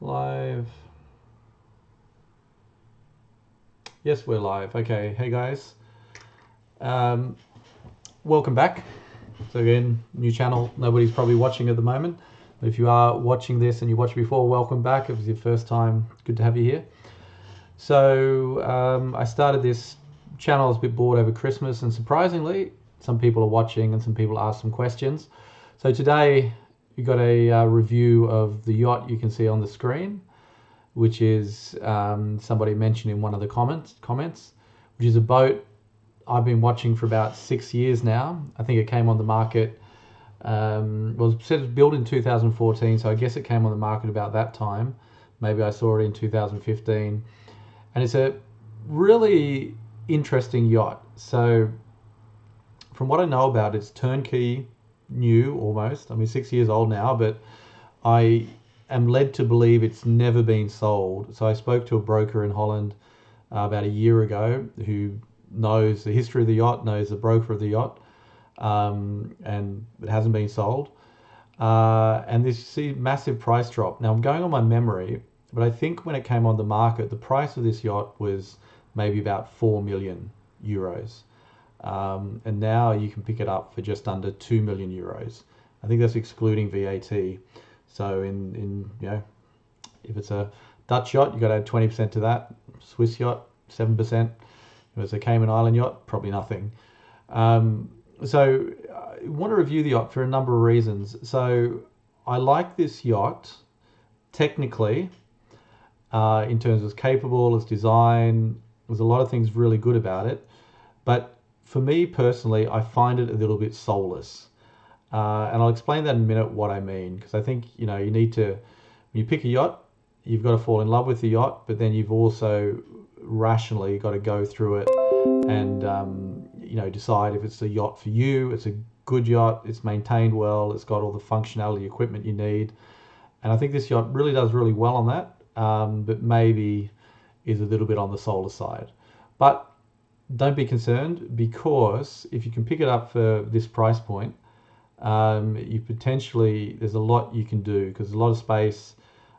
Live. Yes, we're live. Okay, hey guys. Um, welcome back. So again, new channel. Nobody's probably watching at the moment. But if you are watching this and you watched before, welcome back. If it was your first time, good to have you here. So I started this channel. I was a bit bored over Christmas, and surprisingly, some people are watching and some people asked some questions. So today we got a review of the yacht you can see on the screen, which is somebody mentioned in one of the comments, which is a boat I've been watching for about 6 years now. I think it came on the market, well, it was built in 2014, so I guess it came on the market about that time. Maybe I saw it in 2015. And it's a really interesting yacht. So from what I know about it, it's turnkey new almost. I mean, 6 years old now, but I am led to believe it's never been sold. So I spoke to a broker in Holland about a year ago who knows the history of the yacht, knows the broker of the yacht, and it hasn't been sold. And this massive price drop. Now I'm going on my memory, but I think when it came on the market, the price of this yacht was maybe about 4 million euros. And now you can pick it up for just under 2 million euros. I think that's excluding VAT. So if it's a Dutch yacht, you got to add 20% to that. Swiss yacht, 7%. If it's a Cayman Island yacht, probably nothing. So I want to review the yacht for a number of reasons. So I like this yacht technically, in terms of its capable, its design. There's a lot of things really good about it. But for me personally, I find it a little bit soulless. And I'll explain that in a minute what I mean, because I think you need to, when you pick a yacht, you've got to fall in love with the yacht, but then you've also rationally got to go through it and decide if it's a yacht for you. It's a good yacht, it's maintained well, it's got all the functionality equipment you need, and I think this yacht really does really well on that, but maybe is a little bit on the soulless side. But don't be concerned, because if you can pick it up for this price point, you potentially, there's a lot you can do because there's a lot of space.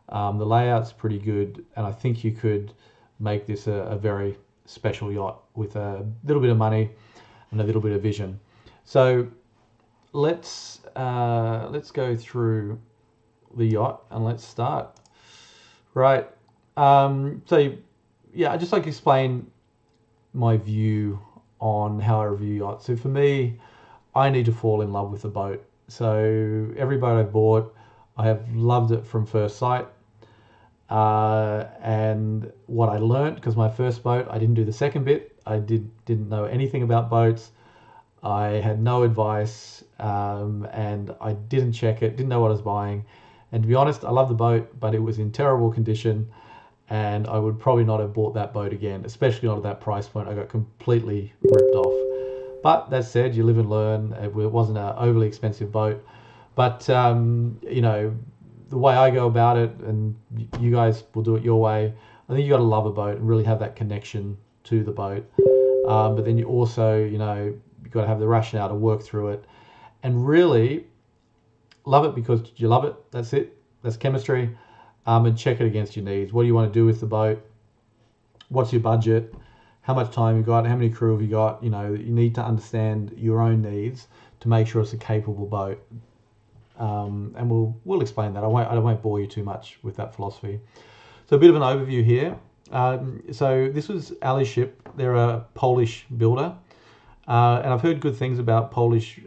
The layout's pretty good, and I think you could make this a very special yacht with a little bit of money and a little bit of vision. So let's go through the yacht and let's start. Right. So yeah, I just like to explain my view on how I review yachts. So for me, I need to fall in love with the boat. So every boat I've bought, I have loved it from first sight. And what I learned, because my first boat, I didn't do the second bit. I didn't know anything about boats. I had no advice, and I didn't check it, didn't know what I was buying. And to be honest, I love the boat, but it was in terrible condition, and I would probably not have bought that boat again, especially not at that price point. I got completely ripped off. But that said, you live and learn. It wasn't an overly expensive boat, but the way I go about it, and you guys will do it your way. I think you got to love a boat and really have that connection to the boat. But then you also, you've got to have the rationale to work through it, and really love it because you love it. That's it. That's chemistry. And check it against your needs. What do you want to do with the boat? What's your budget? How much time you got? How many crew have you got? You need to understand your own needs to make sure it's a capable boat. And we'll explain that. I won't bore you too much with that philosophy. So a bit of an overview here. So this was Aluship. They're a Polish builder, and I've heard good things about Polish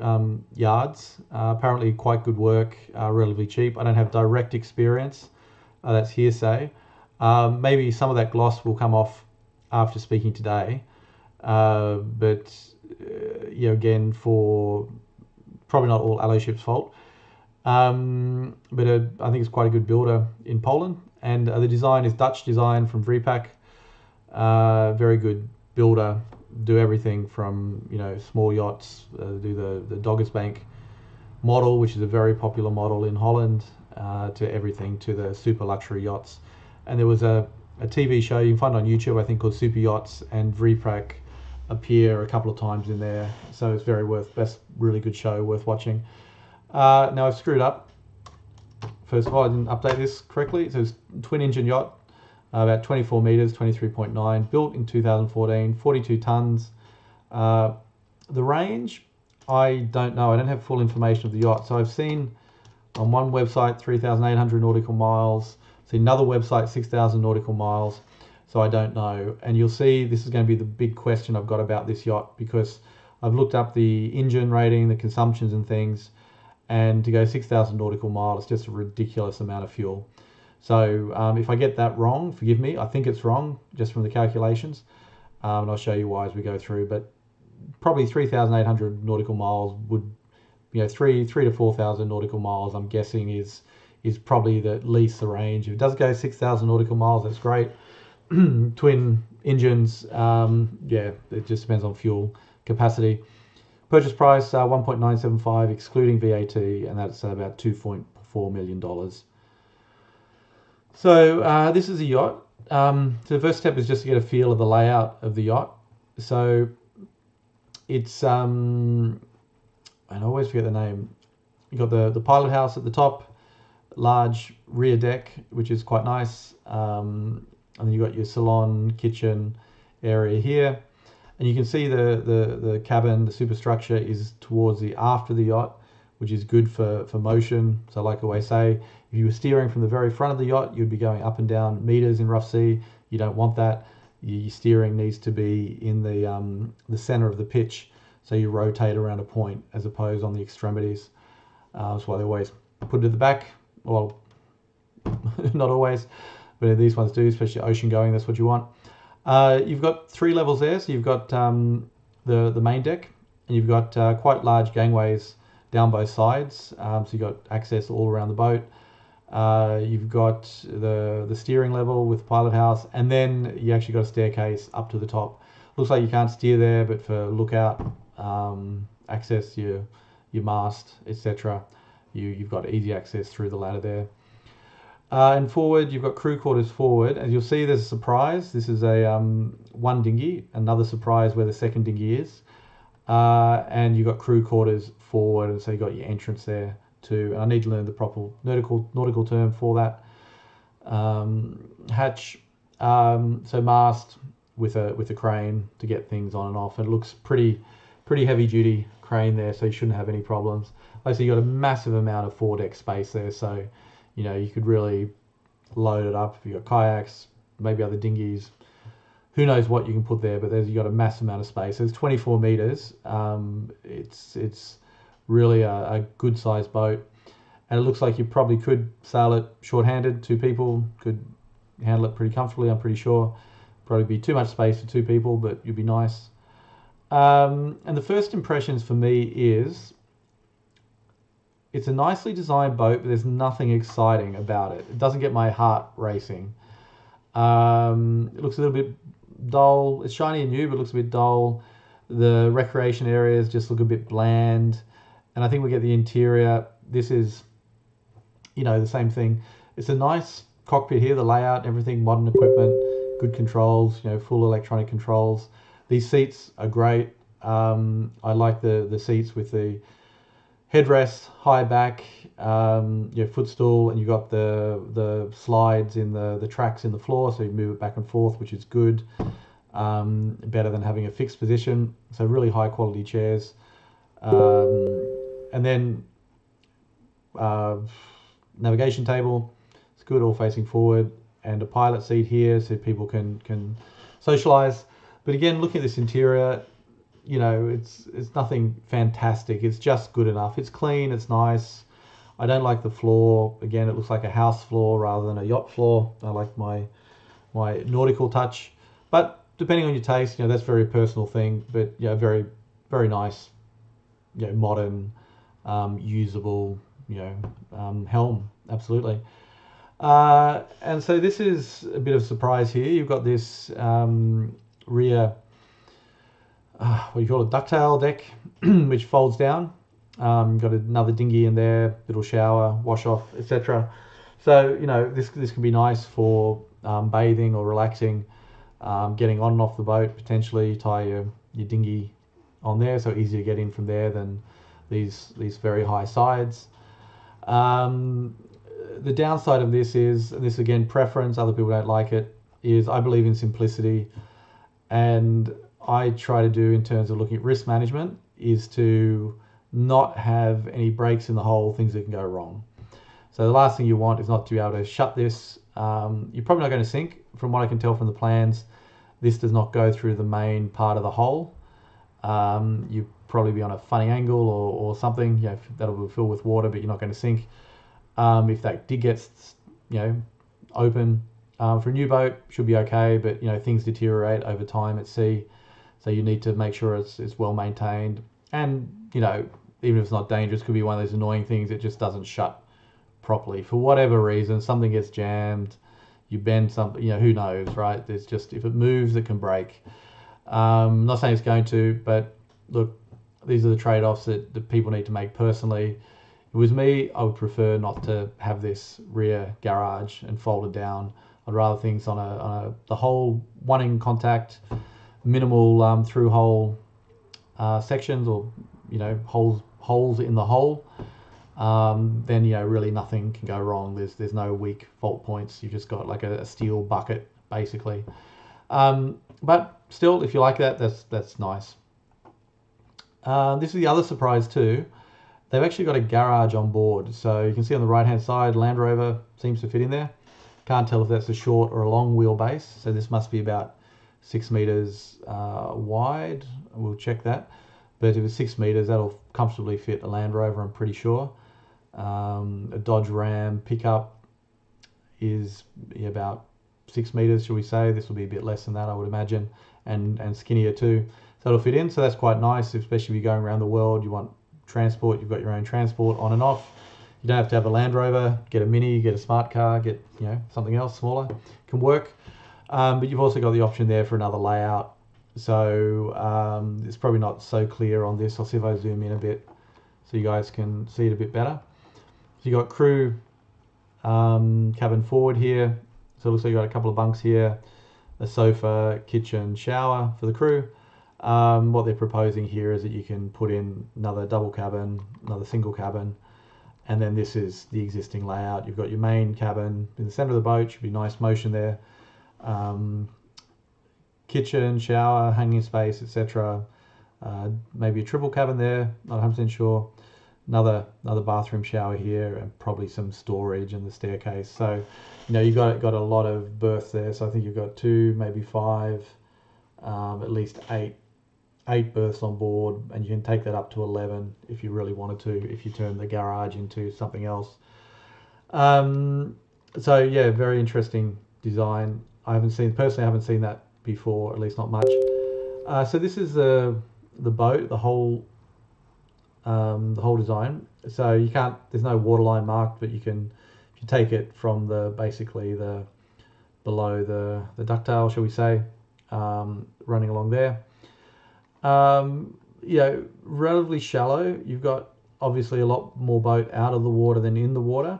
yards. Apparently quite good work, relatively cheap. I don't have direct experience. That's hearsay. Maybe some of that gloss will come off after speaking today. But again, for probably not all Aluship's fault. But I think it's quite a good builder in Poland, and the design is Dutch design from Vripack. Very good builder, do everything from small yachts, do the Doggersbank model, which is a very popular model in Holland, to everything to the super luxury yachts. And there was a TV show you can find on YouTube, I think, called Super Yachts, and Vripack appear a couple of times in there, so it's really good show, worth watching. Now I've screwed up first of all, I didn't update this correctly. It says twin engine yacht, about 24 meters, 23.9, built in 2014, 42 tons. The range, I don't know. I don't have full information of the yacht. So I've seen on one website 3,800 nautical miles, see another website 6,000 nautical miles. So I don't know. And you'll see this is going to be the big question I've got about this yacht, because I've looked up the engine rating, the consumptions and things, and to go 6,000 nautical miles, it's just a ridiculous amount of fuel. So if I get that wrong, forgive me. I think it's wrong just from the calculations, and I'll show you why as we go through. But probably 3,800 nautical miles would, you know, 3,000 to 4,000 nautical miles, I'm guessing is probably the least the range. If it does go 6,000 nautical miles, that's great. Twin engines, yeah, it just depends on fuel capacity. Purchase price 1.975 excluding VAT, and that's about $2.4 million. So this is a yacht. So the first step is just to get a feel of the layout of the yacht. So it's I always forget the name. You got the pilot house at the top, large rear deck, which is quite nice. And then you got your salon, kitchen area here. And you can see the cabin, the superstructure is towards the aft of the yacht, which is good for motion. So like I always say, if you were steering from the very front of the yacht, you'd be going up and down meters in rough sea. You don't want that. Your steering needs to be in the center of the pitch, so you rotate around a point as opposed on the extremities. That's why they always put it at the back. Well, not always, but these ones do, especially ocean going. That's what you want. You've got 3 levels there. So you've got the main deck, and you've got quite large gangways down both sides. So you've got access all around the boat. You've got the steering level with pilot house, and then you actually got a staircase up to the top. Looks like you can't steer there, but for lookout, access your mast, etc., you've got easy access through the ladder there. And forward, you've got crew quarters forward. As you'll see, there's a surprise. This is a one dinghy, another surprise where the second dinghy is. And you've got crew quarters forward, and so you've got your entrance there too. And I need to learn the proper nautical term for that. Hatch, so mast with a crane to get things on and off. And it looks pretty heavy duty crane there, so you shouldn't have any problems. Like I see, you got a massive amount of foredeck space there, so you know you could really load it up. If you got kayaks, maybe other dinghies, who knows what you can put there, but you got a massive amount of space. It's 24 meters. It's really a good sized boat, and it looks like you probably could sail it short-handed. 2 people could handle it pretty comfortably, I'm pretty sure. Probably be too much space for 2 people, but you'd be nice. And the first impressions for me is it's a nicely designed boat, but there's nothing exciting about it. It doesn't get my heart racing. It looks a little bit dull. It's shiny and new, but it looks a bit dull. The recreation areas just look a bit bland. And I think we get the interior. This is, you know, the same thing. It's a nice cockpit here, the layout, everything, modern equipment, good controls, you know, full electronic controls. These seats are great. I like the seats with the headrest, high back, your footstool, and you've got the slides in the tracks in the floor, so you move it back and forth, which is good. Better than having a fixed position. So really high quality chairs. And then navigation table, it's good, all facing forward, and a pilot seat here so people can socialize. But again, looking at this interior, you know, it's nothing fantastic. It's just good enough. It's clean, it's nice. I don't like the floor. Again, it looks like a house floor rather than a yacht floor. I like my nautical touch. But depending on your taste, you know, that's a very personal thing. But yeah, very, very nice, you know, modern, usable, you know, helm. Absolutely. And so this is a bit of a surprise here. You've got this rear, what do you call it, ducktail deck, which folds down. You've got another dinghy in there, little shower, wash off, etc. So, you know, this can be nice for bathing or relaxing, getting on and off the boat, potentially tie your dinghy on there, so easier to get in from there than these very high sides. the downside of this is, and this again preference, other people don't like it, is I believe in simplicity, and I try to do in terms of looking at risk management is to not have any breaks in the hull, things that can go wrong. So the last thing you want is not to be able to shut this. You're probably not going to sink. From what I can tell from the plans, this does not go through the main part of the hull. You probably be on a funny angle or something, you know, that'll be filled with water, but you're not going to sink. If that did get, you know, open, for a new boat, should be okay, but you know, things deteriorate over time at sea, so you need to make sure it's well maintained. And you know, even if it's not dangerous, could be one of those annoying things, it just doesn't shut properly for whatever reason. Something gets jammed, you bend something, you know, who knows, right? There's just, if it moves, it can break. Not saying it's going to, but look, these are the trade-offs that people need to make personally. If it was me, I would prefer not to have this rear garage and fold it down. I'd rather things on the whole one in contact, minimal through hole sections, or you know, holes in the hull. Then you know, really nothing can go wrong. There's no weak fault points. You've just got like a steel bucket basically. But still, if you like that, that's nice. This is the other surprise too. They've actually got a garage on board. So you can see on the right hand side, Land Rover seems to fit in there. Can't tell if that's a short or a long wheelbase. So this must be about 6 meters wide. We'll check that. But if it's 6 meters, that'll comfortably fit a Land Rover, I'm pretty sure. A Dodge Ram pickup is about 6 meters, shall we say. This will be a bit less than that, I would imagine, and skinnier too. So it'll fit in, so that's quite nice, especially if you're going around the world, you want transport, you've got your own transport on and off. You don't have to have a Land Rover, get a Mini, get a smart car, get, you know, something else smaller, can work. But you've also got the option there for another layout. So it's probably not so clear on this. I'll see if I zoom in a bit so you guys can see it a bit better. So you got crew cabin forward here. So it looks like you got a couple of bunks here, a sofa, kitchen, shower for the crew. What they're proposing here is that you can put in another double cabin, another single cabin, and then this is the existing layout. You've got your main cabin in the center of the boat, should be nice motion there. Kitchen, shower, hanging space, etc. Maybe a triple cabin there, not 100% sure. Another bathroom, shower here, and probably some storage and the staircase. So, you know, you've got a lot of berth there. So I think you've got 2, maybe 5, at least 8 berths on board, and you can take that up to 11 if you really wanted to, if you turn the garage into something else. So yeah, very interesting design. I haven't seen that before, at least not much. So this is the boat, the whole design. So you can't, there's no waterline marked, but you can, if you take it from basically below the ducktail, shall we say, running along there. You know, relatively shallow. You've got obviously a lot more boat out of the water than in the water.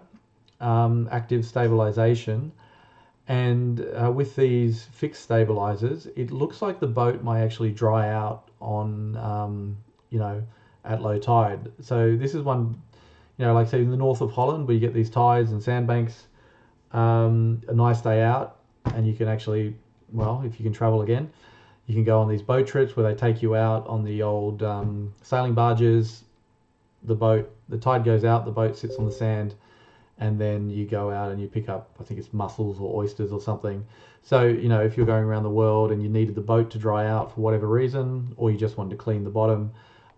Active stabilization, and with these fixed stabilizers, it looks like the boat might actually dry out on you know, at low tide. So this is one, you know, like say in the north of Holland where you get these tides and sandbanks, a nice day out, and you can actually, well, if you can travel again, you can go on these boat trips where they take you out on the old sailing barges. The tide goes out, the boat sits on the sand, and then you go out and you pick up, I think it's mussels or oysters or something. So, you know, if you're going around the world and you needed the boat to dry out for whatever reason, or you just wanted to clean the bottom,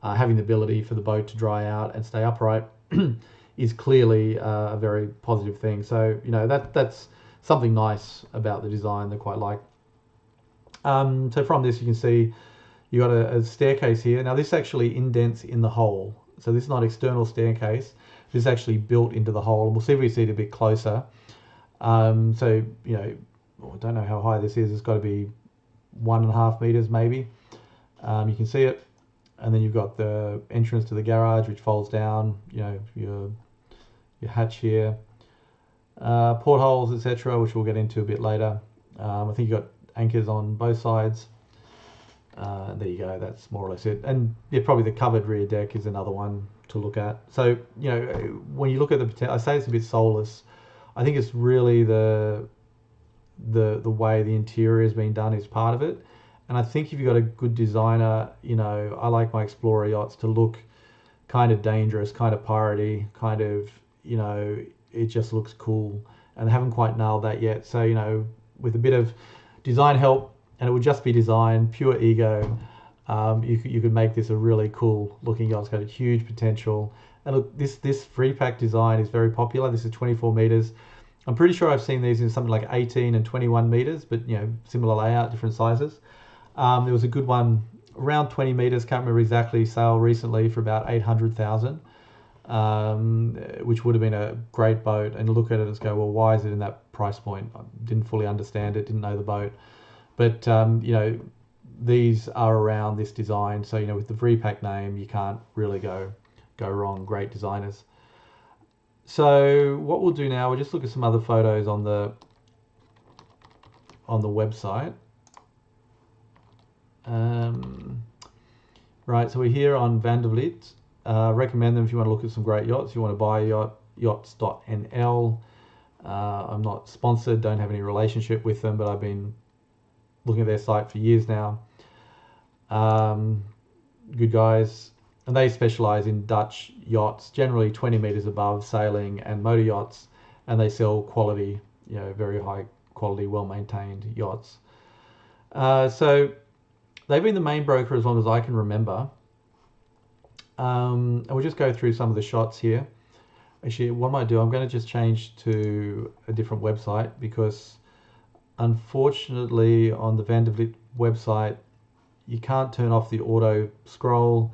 having the ability for the boat to dry out and stay upright is clearly a very positive thing. So, you know, that's something nice about the design that I quite like. So from this you can see you got a staircase here. Now this actually indents in the hull, so this is not external staircase, this is actually built into the hull. We'll see if we see it a bit closer. So, you know, I don't know how high this is, it's got to be 1.5 meters maybe. You can see it, and then you've got the entrance to the garage which folds down, you know, your hatch here, portholes, etc., which we'll get into a bit later. I think you've got anchors on both sides. There you go, that's more or less it. And yeah, probably the covered rear deck is another one to look at. So, you know, when you look at the potential, I say it's a bit soulless, I think it's really the way the interior has been done is part of it. And I think if you've got a good designer, you know, I like my Explorer yachts to look kind of dangerous, kind of piratey, kind of, you know, it just looks cool. And they haven't quite nailed that yet. So, you know, with a bit of design help, and it would just be design, pure ego, you could make this a really cool looking yacht. It's got a huge potential. And look, this Vripack design is very popular. This is 24 meters. I'm pretty sure I've seen these in something like 18 and 21 meters, but you know, similar layout, different sizes. There was a good one around 20 meters, can't remember exactly, sale recently for about 800,000, which would have been a great boat. And look at it and go, well, why is it in that price point? I didn't fully understand it, didn't know the boat. But, you know, these are around this design. So, you know, with the Vripack name, you can't really go wrong. Great designers. So what we'll do now, we'll just look at some other photos on the website. Right, so we're here on Van der Vliet. Recommend them if you want to look at some great yachts. If you want to buy a yacht, yachts.nl. I'm not sponsored, don't have any relationship with them, but I've been looking at their site for years now. Good guys. And they specialize in Dutch yachts, generally 20 meters above, sailing and motor yachts, and they sell quality, you know, very high quality, well-maintained yachts. So they've been the main broker as long as I can remember. And we'll just go through some of the shots here. Actually, what I might do, I'm going to just change to a different website because unfortunately on the Van der Vliet website, you can't turn off the auto scroll.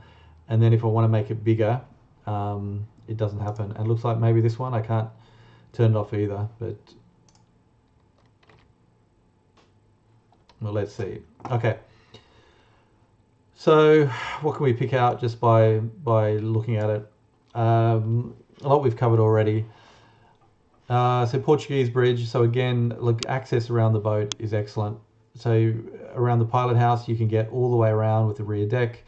And then if I want to make it bigger, it doesn't happen. And it looks like maybe this one, I can't turn it off either, but well, let's see. Okay. So what can we pick out just by looking at it? A lot we've covered already. So Portuguese bridge. So again, look, access around the boat is excellent. So around the pilot house, you can get all the way around with the rear deck.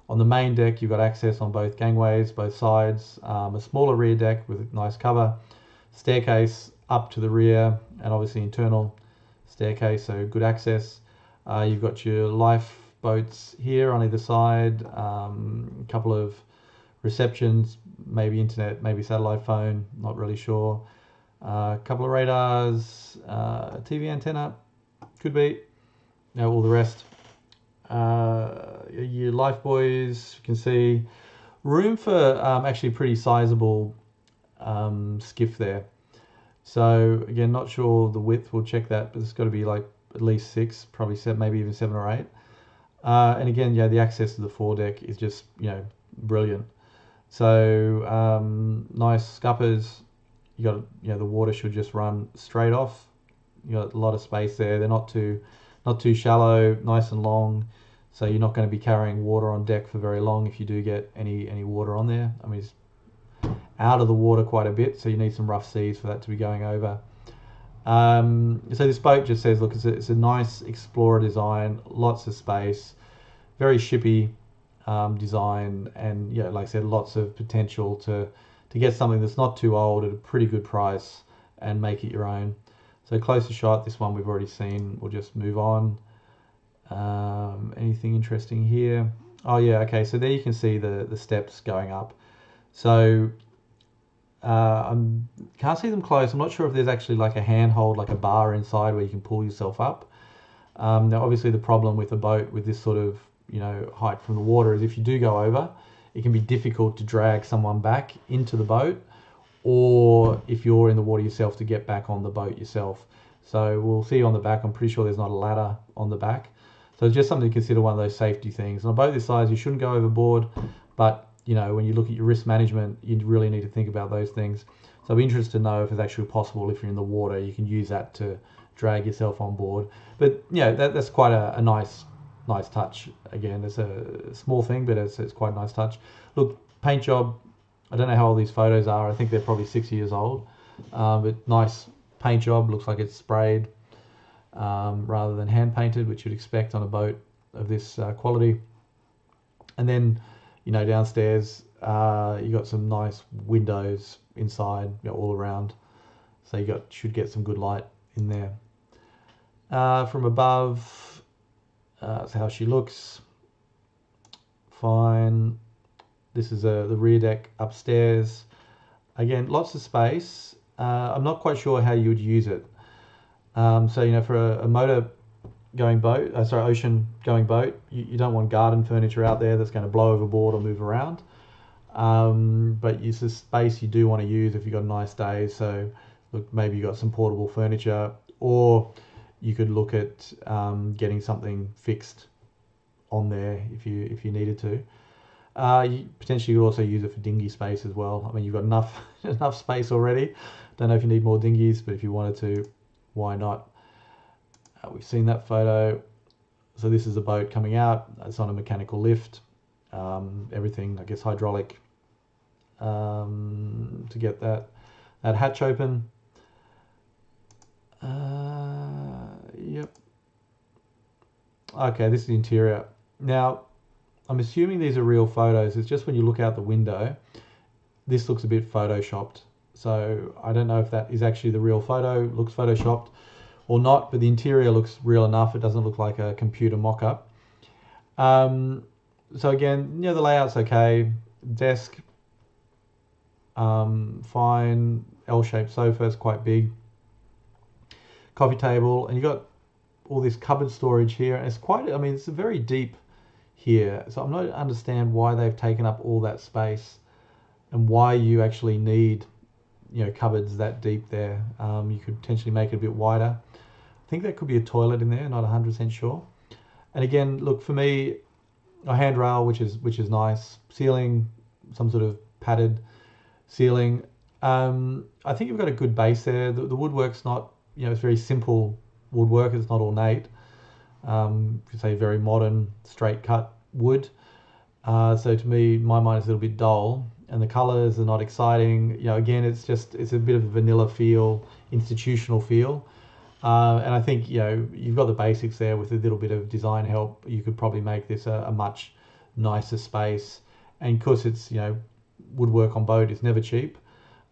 On the main deck, you've got access on both gangways, both sides, a smaller rear deck with a nice cover, staircase up to the rear, and obviously internal staircase, so good access. You've got your lifeboats here on either side, a couple of receptions, maybe internet, maybe satellite phone, not really sure. A couple of radars, a TV antenna, could be, you know, all the rest. Your life buoys, you can see room for actually a pretty sizable skiff there. So again, not sure the width, we'll check that, but it's got to be like at least 6, probably 7, maybe even 7 or 8. And again, yeah, the access to the foredeck is just, you know, brilliant. So nice scuppers. You got, you know, the water should just run straight off. You got a lot of space there. They're not too shallow, nice and long. So you're not going to be carrying water on deck for very long if you do get any water on there. I mean, it's out of the water quite a bit, so you need some rough seas for that to be going over. So this boat just says, look, it's a nice Explorer design, lots of space, very shippy design, and yeah, like I said, lots of potential to get something that's not too old at a pretty good price and make it your own. So closer shot, this one we've already seen. We'll just move on. Anything interesting here? Oh yeah, okay, so there you can see the steps going up. So I can't see them close. I'm not sure if there's actually like a handhold, like a bar inside where you can pull yourself up. Now obviously the problem with a boat with this sort of, you know, height from the water is if you do go over, it can be difficult to drag someone back into the boat, or if you're in the water yourself to get back on the boat yourself. So we'll see on the back, I'm pretty sure there's not a ladder on the back. So it's just something to consider, one of those safety things. On a boat this size, you shouldn't go overboard, but you know, when you look at your risk management, you really need to think about those things. So I'd be interested to know if it's actually possible, if you're in the water, you can use that to drag yourself on board. But you know, that's quite a nice touch. Again, it's a small thing, but it's quite a nice touch. Look, paint job, I don't know how old these photos are. I think they're probably 6 years old, but nice paint job. Looks like it's sprayed rather than hand painted, which you'd expect on a boat of this quality. And then, you know, downstairs you got some nice windows inside, you know, all around. So you should get some good light in there. From above, that's how she looks. Fine. This is the rear deck upstairs. Again, lots of space. I'm not quite sure how you would use it. So, you know, for a motor going boat, ocean going boat, you don't want garden furniture out there that's going to blow overboard or move around. But it's a space you do want to use if you've got a nice day. So look, maybe you got some portable furniture, or you could look at getting something fixed on there if you needed to. You potentially could also use it for dinghy space as well. I mean, you've got enough space already. Don't know if you need more dinghies, but if you wanted to, why not? We've seen that photo. So this is a boat coming out. It's on a mechanical lift. Everything, I guess, hydraulic to get that hatch open. Yep. Okay, this is the interior. Now, I'm assuming these are real photos. It's just when you look out the window, this looks a bit photoshopped. So I don't know if that is actually the real photo, looks photoshopped or not, but the interior looks real enough. It doesn't look like a computer mock-up. So again, you know, the layout's okay. Desk, fine. L-shaped sofa is quite big. Coffee table, and you got all this cupboard storage here. And it's quite, I mean, it's very deep here. So I'm not understand why they've taken up all that space and why you actually need, you know, cupboards that deep there. You could potentially make it a bit wider. I think there could be a toilet in there, not 100% sure. And again, look, for me, a handrail, which is nice. Ceiling, some sort of padded ceiling. I think you've got a good base there. The woodwork's not, you know, it's very simple woodwork. It's not ornate. You could say very modern, straight cut wood. So to me, my mind is a little bit dull, and the colors are not exciting. You know, again, it's a bit of a vanilla feel, institutional feel. And I think, you know, you've got the basics there with a little bit of design help. You could probably make this a much nicer space. And of course, it's, you know, woodwork on boat is never cheap.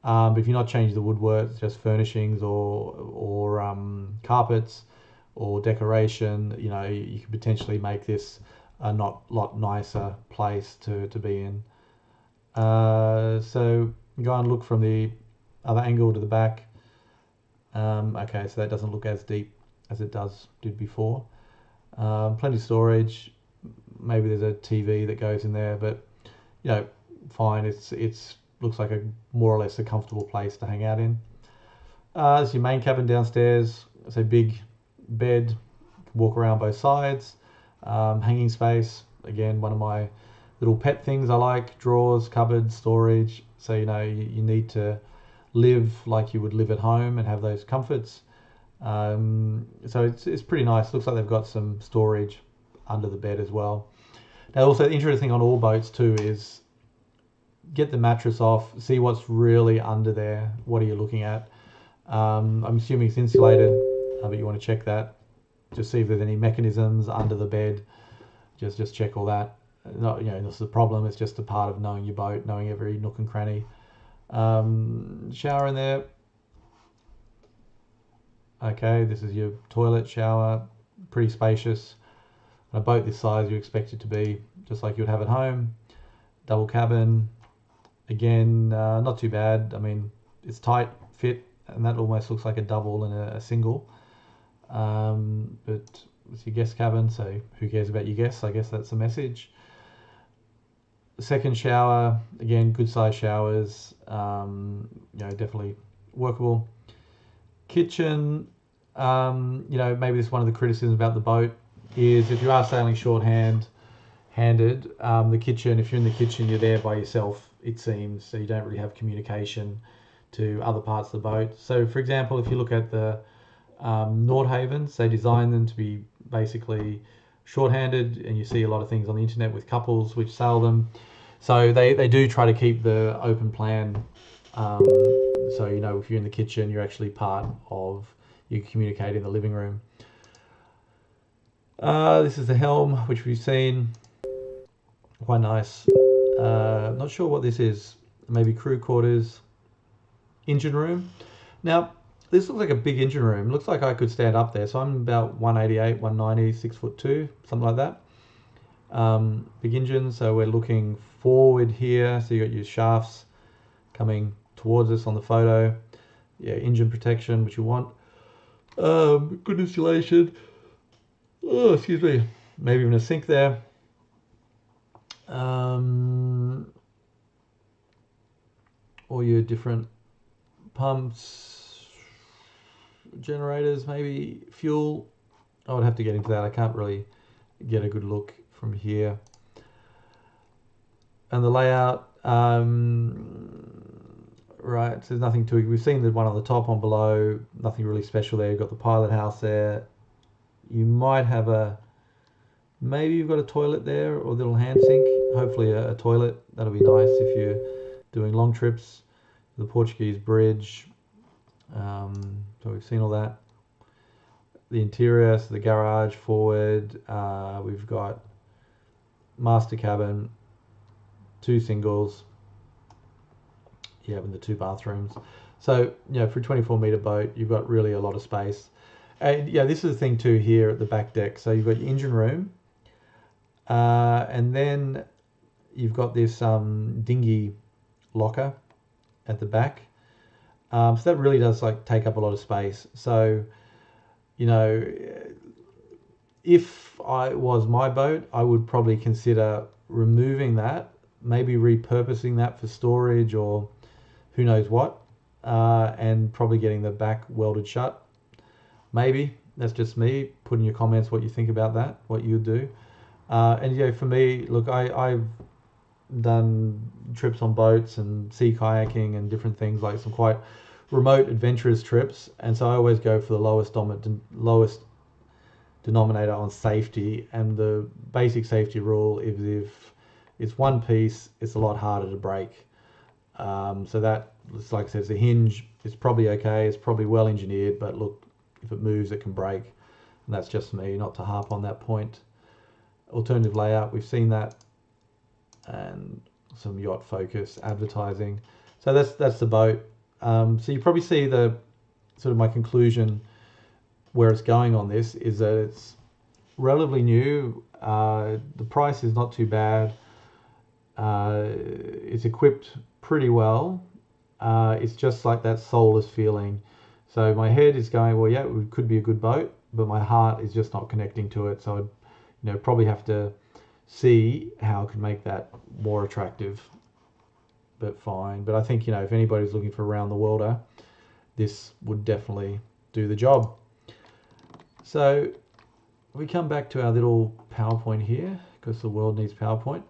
But if you're not changing the woodwork, just furnishings or carpets or decoration, you know, you could potentially make this a lot nicer place to be in. So go and look from the other angle to the back. Okay, so that doesn't look as deep as it did before. Plenty of storage. Maybe there's a TV that goes in there, but you know, fine. It's looks like a more or less a comfortable place to hang out in. There's your main cabin downstairs. It's a big bed. Walk around both sides. Hanging space. Again, one of my little pet things I like. Drawers, cupboards, storage. So you know you need to live like you would live at home and have those comforts. So it's pretty nice. Looks like they've got some storage under the bed as well. Now also interesting on all boats too is get the mattress off, see what's really under there. What are you looking at? I'm assuming it's insulated, but you want to check that. Just see if there's any mechanisms under the bed. Just check all that. Not, you know, this is a problem. It's just a part of knowing your boat, knowing every nook and cranny. Shower in there. Okay, this is your toilet, shower, pretty spacious. On a boat this size, you expect it to be just like you would have at home. Double cabin. Again, not too bad. I mean, it's tight fit, and that almost looks like a double and a single. But it's your guest cabin, so who cares about your guests? I guess that's the message. Second shower, again, good size showers. You know, definitely workable. Kitchen. You know, maybe this is one of the criticisms about the boat is if you are sailing shorthanded, the kitchen. If you're in the kitchen, you're there by yourself. It seems so you don't really have communication to other parts of the boat. So, for example, if you look at the Nordhavens, they design them to be basically shorthanded, and you see a lot of things on the internet with couples which sail them. So they do try to keep the open plan. So, you know, if you're in the kitchen, you're actually part of, you communicate in the living room. This is the helm, which we've seen. Quite nice. Not sure what this is. Maybe crew quarters, engine room. Now, This looks like a big engine room. Looks like I could stand up there. So I'm about 188, 190, 6'2", something like that. Big engine. So we're looking forward here. So you got your shafts coming towards us on the photo. Yeah, engine protection, which you want. Good insulation. Oh, excuse me. Maybe even a sink there. All your different pumps, generators, maybe fuel. I would have to get into that. I can't really get a good look from here. And the layout, right, so there's nothing to it. We've seen the one on the top, on below, nothing really special there. You've got the pilot house there. You might have maybe you've got a toilet there or a little hand sink. Hopefully a toilet. That'll be nice if you're doing long trips. The Portuguese bridge. So we've seen all that. The interior, so the garage forward. We've got master cabin, 2 singles. Yeah, and the 2 bathrooms. So, you know, for a 24-meter boat, you've got really a lot of space. And yeah, this is the thing too here at the back deck. So you've got your engine room, and then you've got this dinghy locker at the back. So that really does like take up a lot of space. So, you know, if I was my boat, I would probably consider removing that, maybe repurposing that for storage or who knows what, and probably getting the back welded shut. Maybe. That's just me. Put in your comments what you think about that, what you'd do. And yeah, for me, look, I've done trips on boats and sea kayaking and different things, like some quite remote adventurous trips, and so I always go for the lowest denominator on safety. And the basic safety rule is if it's one piece, it's a lot harder to break. So that, like I said, the hinge is probably okay, it's probably well engineered, but look, if it moves it can break, and that's just me, not to harp on that point. Alternative layout, we've seen that, and some yacht focus advertising. So that's the boat. So you probably see the sort of my conclusion where it's going on this is that it's relatively new. The price is not too bad. It's equipped pretty well. It's just like that soulless feeling. So my head is going, well, yeah, it could be a good boat, but my heart is just not connecting to it. So I'd, you know, probably have to see how I could make that more attractive. But fine. But I think, you know, if anybody's looking for a round the worlder, this would definitely do the job. So we come back to our little PowerPoint here, because the world needs PowerPoint.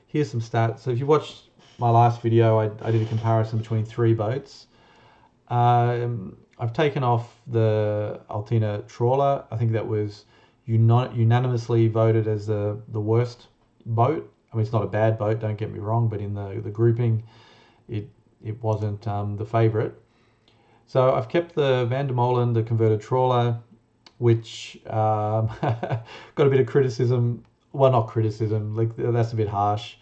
Here's some stats. So if you watched my last video, I did a comparison between 3 boats. I've taken off the Altina trawler. I think that was unanimously voted as the worst boat. I mean, it's not a bad boat, don't get me wrong, but in the grouping, it wasn't the favourite. So I've kept the Van der Molen, the converted trawler, which got a bit of criticism. Well, not criticism, like that's a bit harsh.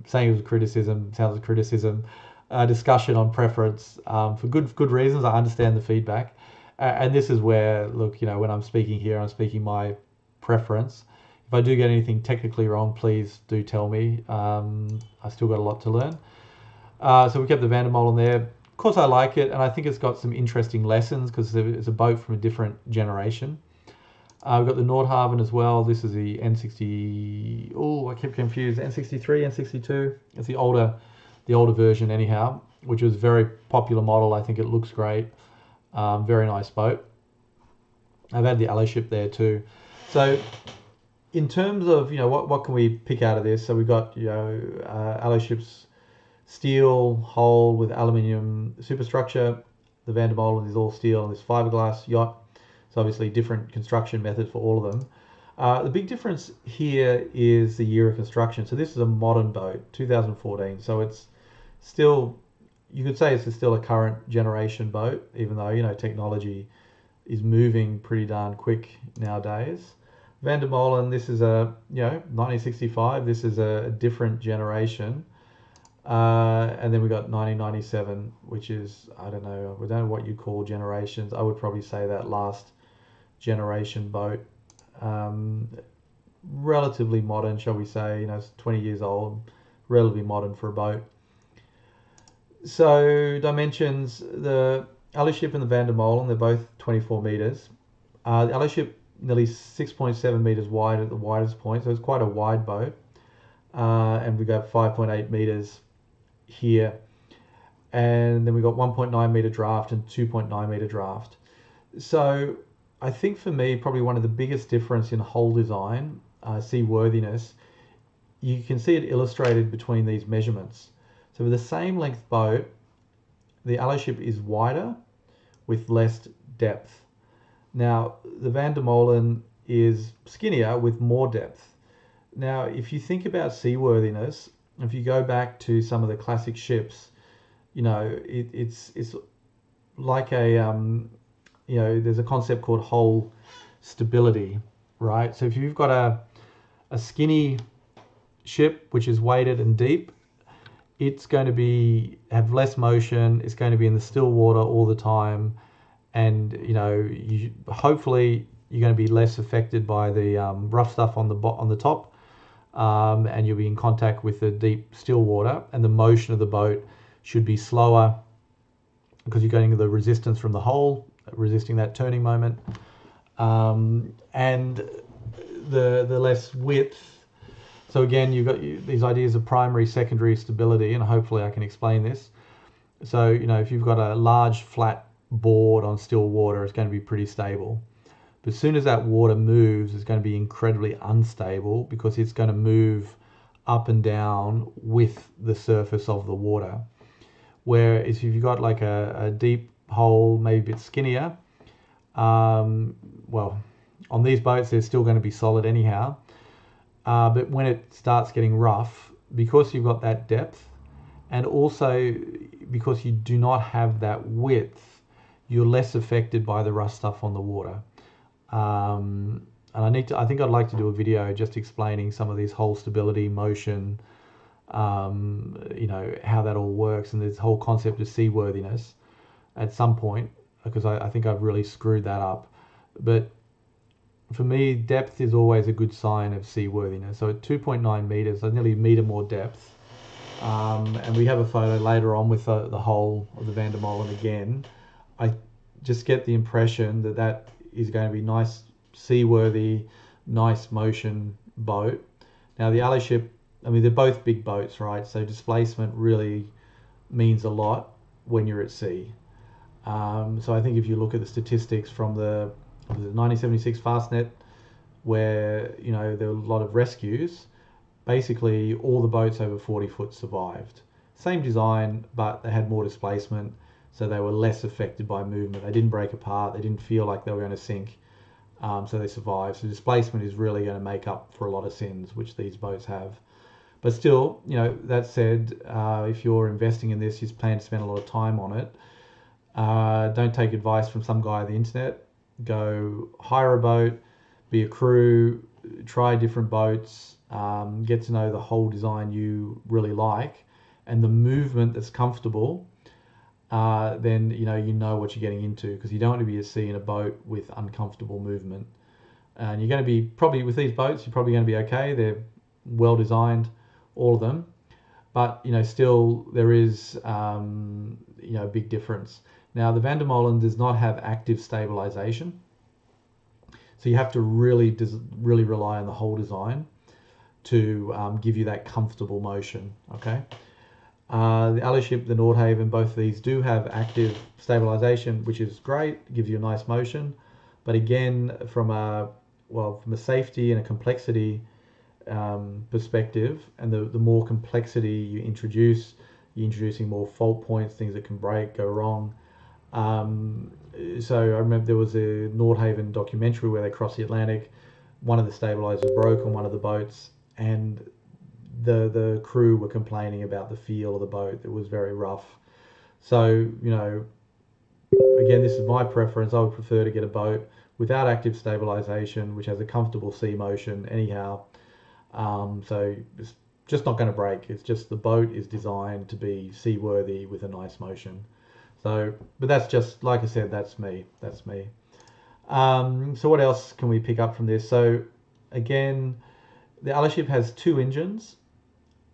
Saying it was criticism sounds like criticism. Discussion on preference for good reasons. I understand the feedback, and this is where, look, you know, when I'm speaking here, I'm speaking my preference. If I do get anything technically wrong, please do tell me. I still got a lot to learn. So we kept the Van der Molen there. Of course, I like it, and I think it's got some interesting lessons because it's a boat from a different generation. We've got the Nordhaven as well. This is the N60. Oh, I kept confused. N63, N62. It's the older version, anyhow, which was a very popular model. I think it looks great. Very nice boat. I've had the Aluship there too. So, in terms of, you know, what can we pick out of this? So we've got, you know, Aluship's steel hull with aluminium superstructure. The Van der Molen is all steel and this fiberglass yacht. So obviously different construction methods for all of them. The big difference here is the year of construction. So this is a modern boat, 2014. So it's still, you could say it's still a current generation boat, even though, you know, technology is moving pretty darn quick nowadays. Van der Molen, this is a, you know, 1965. This is a different generation. And then we got 1997, which is, I don't know what you call generations. I would probably say that last generation boat. Relatively modern, shall we say, it's 20 years old, relatively modern for a boat. So dimensions, the Aluship and the Van der Molen, they're both 24 meters. The Aluship nearly 6.7 meters wide at the widest point, so it's quite a wide boat. And we got 5.8 meters here, and then we got 1.9 meter draft and 2.9 meter draft. So I think for me, probably one of the biggest difference in hull design, seaworthiness, you can see it illustrated between these measurements. So with the same length boat, the Aluship is wider with less depth. Now the Van der Molen is skinnier with more depth. Now if you think about seaworthiness, if you go back to some of the classic ships, it's like a there's a concept called hull stability, right? So if you've got a skinny ship which is weighted and deep, it's going to have less motion. It's going to be in the still water all the time, and hopefully you're going to be less affected by the rough stuff on the top, and you'll be in contact with the deep still water, and the motion of the boat should be slower because you're getting the resistance from the hull, resisting that turning moment, and the less width. So again, you've got these ideas of primary, secondary stability, and hopefully I can explain this. So, if you've got a large flat board on still water, it's going to be pretty stable. But as soon as that water moves, it's going to be incredibly unstable because it's going to move up and down with the surface of the water. Whereas if you've got like a deep hole, maybe a bit skinnier, well, on these boats, they're still going to be solid anyhow. But when it starts getting rough, because you've got that depth, and also because you do not have that width, you're less affected by the rough stuff on the water. And I think I'd like to do a video just explaining some of these hull stability, motion, how that all works, and this whole concept of seaworthiness at some point, because I think I've really screwed that up. But for me, depth is always a good sign of seaworthiness. So at 2.9 meters, nearly a meter more depth. And we have a photo later on with the hull of the Van der Molen again. I just get the impression that is going to be nice, seaworthy, nice motion boat. Now the Aluship, they're both big boats, right? So displacement really means a lot when you're at sea. So I think if you look at the statistics from the 1976 Fastnet, where there were a lot of rescues, basically all the boats over 40 foot survived. Same design, but they had more displacement, so they were less affected by movement. They didn't break apart. They didn't feel like they were going to sink, so they survived. So displacement is really going to make up for a lot of sins, which these boats have. But still, that said, if you're investing in this, you plan to spend a lot of time on it, don't take advice from some guy on the internet. Go hire a boat, be a crew, try different boats, get to know the whole design you really like, and the movement that's comfortable. Then you know what you're getting into, because you don't want to be at sea in a boat with uncomfortable movement. And you're going to be, probably with these boats, you're probably going to be okay. They're well designed, all of them, but still there is a big difference. Now the Van der Molen does not have active stabilization, so you have to really rely on the hull design to give you that comfortable motion. Okay. The Aluship, the Nordhaven, both of these do have active stabilization, which is great. It gives you a nice motion, but again, from a safety and a complexity perspective, and the more complexity you introduce, you're introducing more fault points, things that can break, go wrong. So I remember there was a Nordhaven documentary where they crossed the Atlantic. One of the stabilizers broke on one of the boats, and the crew were complaining about the feel of the boat. It was very rough. So again, this is my preference. I would prefer to get a boat without active stabilization, which has a comfortable sea motion anyhow. So just just not going to break. It's just the boat is designed to be seaworthy with a nice motion. So, but that's just, like I said, that's me. That's me. So what else can we pick up from this? So again, the Aluship has 2 engines,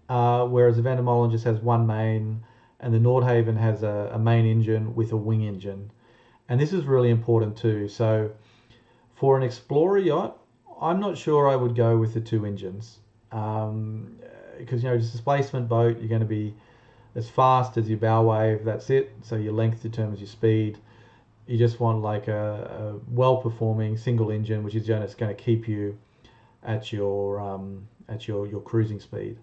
whereas the Van der Molen just has 1 main, and the Nordhaven has a main engine with a wing engine. And this is really important too. So for an Explorer yacht, I'm not sure I would go with the 2 engines. Because, you know, displacement boat, you're going to be as fast as your bow wave, that's it. So your length determines your speed. You just want like a well-performing single engine, which is just going to keep you at your cruising speed.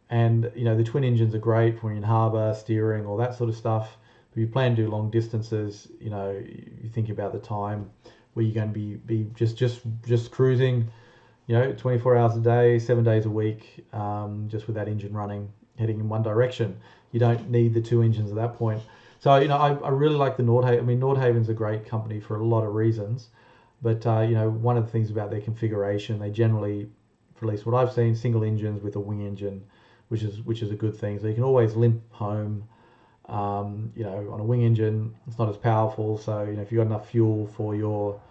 And you know, the twin engines are great for when you're in harbour, steering, all that sort of stuff. But if you plan to do long distances, you know, you think about the time where you're going to be just cruising, you know, 24 hours a day, 7 days a week, just with that engine running, heading in one direction. You don't need the 2 engines at that point. So, you know, I really like the Nordhaven. I mean, Nordhaven's a great company for a lot of reasons. But, you know, one of the things about their configuration, they generally, for at least what I've seen, single engines with a wing engine, which is a good thing. So you can always limp home. You know, on a wing engine, it's not as powerful. So, you know, if you've got enough fuel for your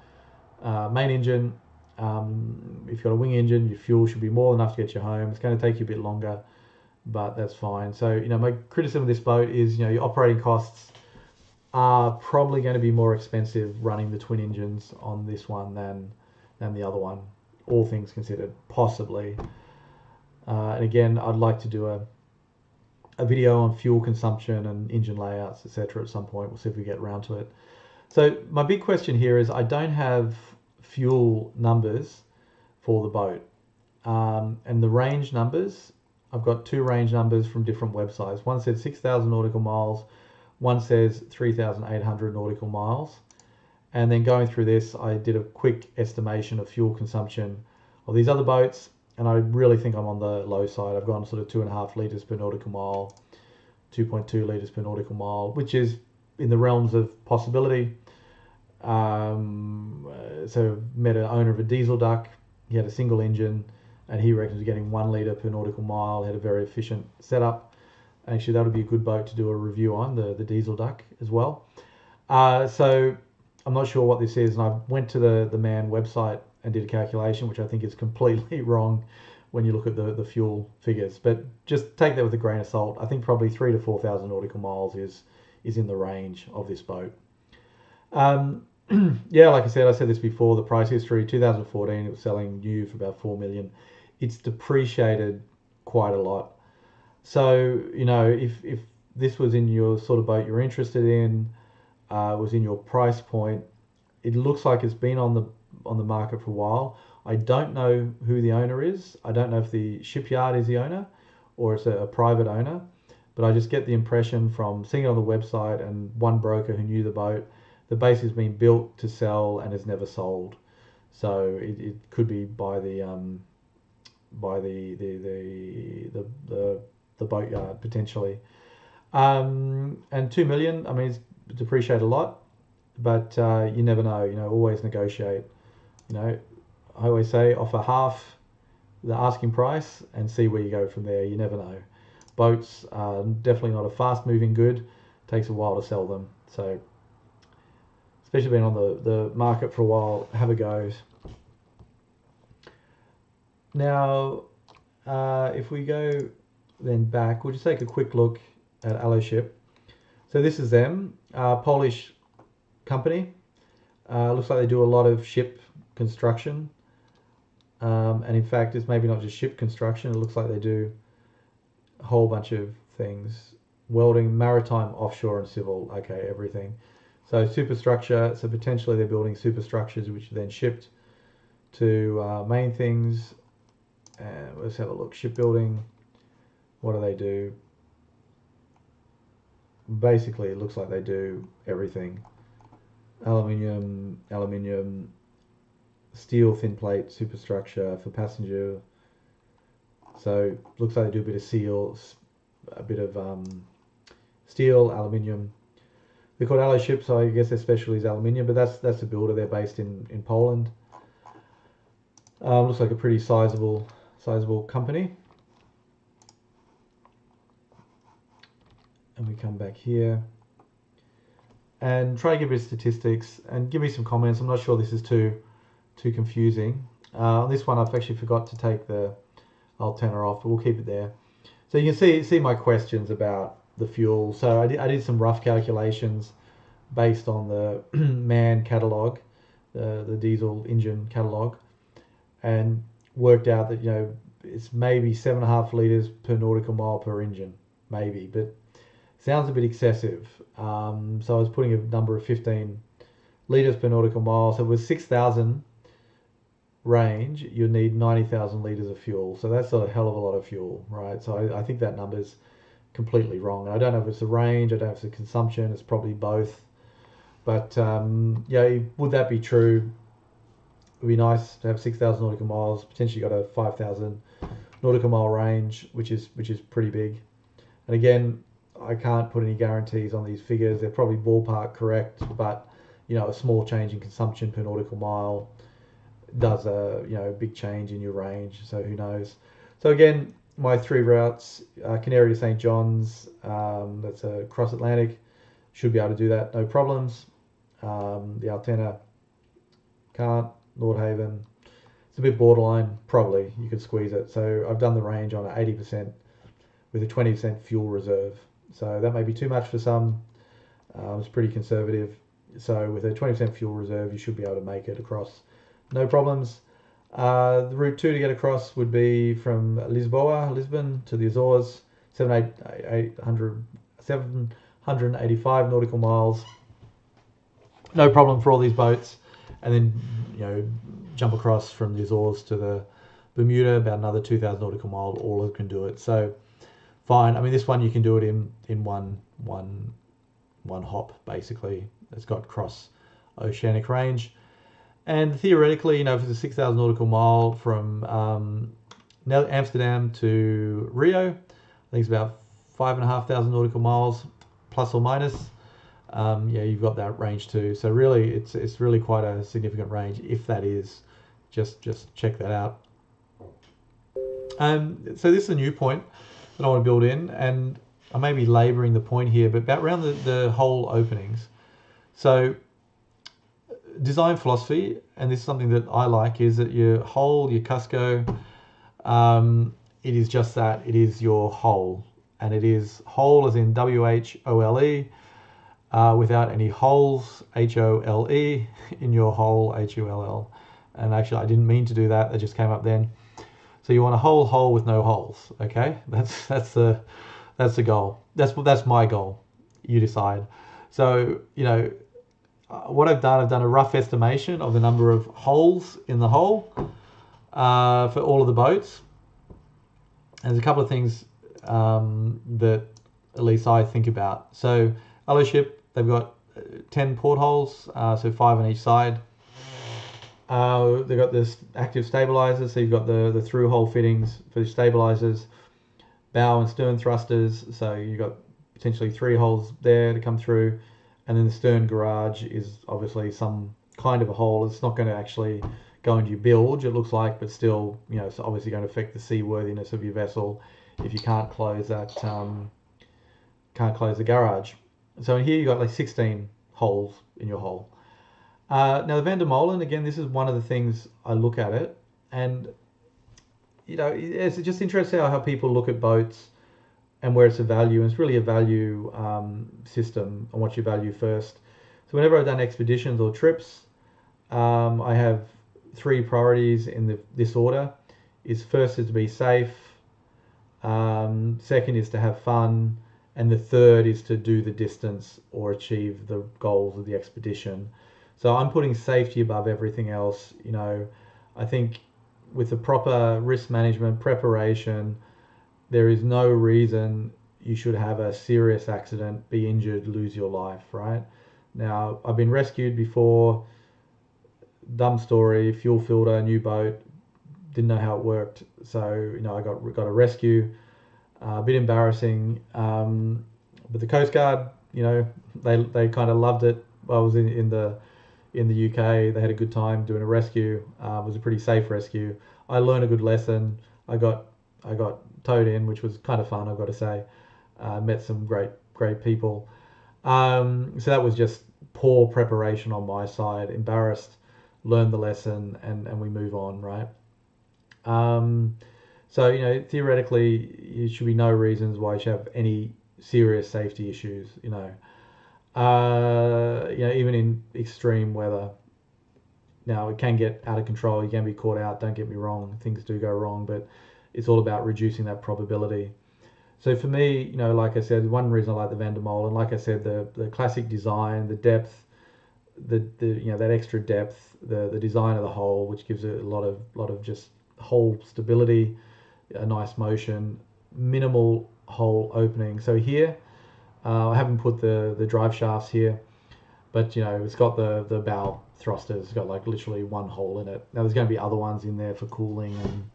main engine, if you've got a wing engine, your fuel should be more than enough to get you home. It's going to take you a bit longer, but that's fine. So, you know, my criticism of this boat is, you know, your operating costs are probably going to be more expensive running the twin engines on this one than the other one, all things considered, possibly. And again, I'd like to do a video on fuel consumption and engine layouts, etc. at some point. We'll see if we get around to it. So my big question here is I don't have fuel numbers for the boat. And the range numbers, I've got 2 range numbers from different websites. One said 6,000 nautical miles, one says 3,800 nautical miles. And then going through this, I did a quick estimation of fuel consumption of these other boats, and I really think I'm on the low side. I've gone sort of 2.5 litres per nautical mile, 2.2 litres per nautical mile, which is in the realms of possibility. So met an owner of a diesel duck. He had a single engine, and he reckons getting 1 litre per nautical mile. Had a very efficient setup. Actually, that would be a good boat to do a review on, the diesel duck as well. So I'm not sure what this is, and I went to the MAN website and did a calculation, which I think is completely wrong when you look at the fuel figures. But just take that with a grain of salt. I think probably 3,000 to 4,000 nautical miles is in the range of this boat. Yeah, like I said this before, the price history, 2014, it was selling new for about 4 million. It's depreciated quite a lot. So, you know, if this was in your sort of boat you're interested in, was in your price point, it looks like it's been on the market for a while. I don't know who the owner is. I don't know if the shipyard is the owner or it's a private owner, but I just get the impression from seeing it on the website and one broker who knew the boat, the base has been built to sell and is never sold. So it could be by the boatyard potentially. And 2 million, I mean, it's depreciated a lot, but you never know. You know, always negotiate. You know, I always say offer half the asking price and see where you go from there. You never know. Boats are definitely not a fast moving good. It takes a while to sell them. So especially being on the market for a while, have a go. Now, if we go then back, we'll just take a quick look at Aluship. So this is them, Polish company. Looks like they do a lot of ship construction. And in fact, it's maybe not just ship construction. It looks like they do a whole bunch of things. Welding, maritime, offshore and civil. Okay, everything. So superstructure, so potentially they're building superstructures which are then shipped to main things. And let's have a look. Shipbuilding, what do they do? Basically, it looks like they do everything. Aluminium, steel, thin plate, superstructure for passenger. So looks like they do a bit of seals, a bit of steel, aluminium. They're called Aluship, so I guess their specialty is aluminium, but that's a builder. They're based in Poland. Looks like a pretty sizable company. and we come back here and try to give me statistics and give me some comments. I'm not sure this is too confusing. On this one, I've actually forgot to take the antenna off, but we'll keep it there. So you can see my questions about the fuel. So I did some rough calculations based on the MAN catalog, the diesel engine catalog, and worked out that, you know, it's maybe 7.5 litres per nautical mile per engine, maybe, but sounds a bit excessive. So I was putting a number of 15 litres per nautical mile. So with 6,000 range, you need 90,000 litres of fuel. So that's a hell of a lot of fuel, right? So I think that number's completely wrong. And I don't know if it's the range, I don't know if it's the consumption, it's probably both. But yeah, would that be true? It would be nice to have 6,000 nautical miles, potentially got a 5,000 nautical mile range, which is pretty big. And again, I can't put any guarantees on these figures. They're probably ballpark correct, but you know, a small change in consumption per nautical mile does a, you know, big change in your range. So who knows? So again, my 3 routes: Canary to St. John's. That's a cross Atlantic. Should be able to do that, no problems. The Altena can't. Lord Haven, it's a bit borderline. Probably you could squeeze it. So I've done the range on 80% with a 20% fuel reserve. So that may be too much for some. It's pretty conservative. So with a 20% fuel reserve, you should be able to make it across, no problems. The route 2 to get across would be from Lisbon to the Azores, 785 nautical miles. No problem for all these boats. And then, you know, jump across from the Azores to the Bermuda, about another 2,000 nautical miles. All of them can do it. So fine. I mean, this one you can do it in one hop, basically. It's got cross oceanic range. And theoretically, you know, if it's a 6,000 nautical mile from Amsterdam to Rio, I think it's about 5,500 nautical miles, plus or minus. Yeah, you've got that range too. So really, it's really quite a significant range. If that is, just check that out. So this is a new point that I want to build in, and I may be labouring the point here, but about around the hull openings. So design philosophy, and this is something that I like, is that your hull, your Cusco, it is just that. It is your hull, and it is hull as in WHOLE. Without any holes, HOLE, in your hole, HULL. And actually, I didn't mean to do that. That just came up then. So you want a whole hole with no holes. Okay, that's the goal. That's my goal. You decide. So you know what I've done a rough estimation of the number of holes in the hull for all of the boats. And there's a couple of things that at least I think about. So Aluship, they've got 10 portholes, so 5 on each side. They've got this active stabilizers, so you've got the through hole fittings for the stabilizers, bow and stern thrusters, so you've got potentially 3 holes there to come through, and then the stern garage is obviously some kind of a hole. It's not going to actually go into your bilge, it looks like, but still, you know, it's obviously going to affect the seaworthiness of your vessel if you can't close that, can't close the garage. So in here you've got like 16 holes in your hull. Now the Van der Molen, again, this is one of the things I look at it, and you know, it's just interesting how people look at boats and where it's a value, and it's really a value system on what you value first. So whenever I've done expeditions or trips, I have 3 priorities in this order. First is to be safe, second is to have fun, and the third is to do the distance or achieve the goals of the expedition. So I'm putting safety above everything else. You know, I think with the proper risk management, preparation, there is no reason you should have a serious accident, be injured, lose your life, right? Now, I've been rescued before, dumb story, fuel filter, new boat, didn't know how it worked. So, you know, I got a rescue. A bit embarrassing, but the Coast Guard, you know, they kind of loved it. I was in the UK. They had a good time doing a rescue. It was a pretty safe rescue. I learned a good lesson. I got towed in, which was kind of fun, I've got to say. Met some great great people. So that was just poor preparation on my side, embarrassed, learn the lesson, and we move on, right? So, theoretically, there should be no reasons why you should have any serious safety issues, even in extreme weather. Now, it can get out of control. You can be caught out. Don't get me wrong. Things do go wrong, but it's all about reducing that probability. So for me, like I said, one reason I like the Van der Molen, and like I said, the classic design, the depth, that extra depth, the design of the hull, which gives it a lot of just hull stability, a nice motion, minimal hull opening. So here, I haven't put the drive shafts here, but it's got the bow thrusters. It's got like literally one hole in it. Now there's going to be other ones in there for cooling and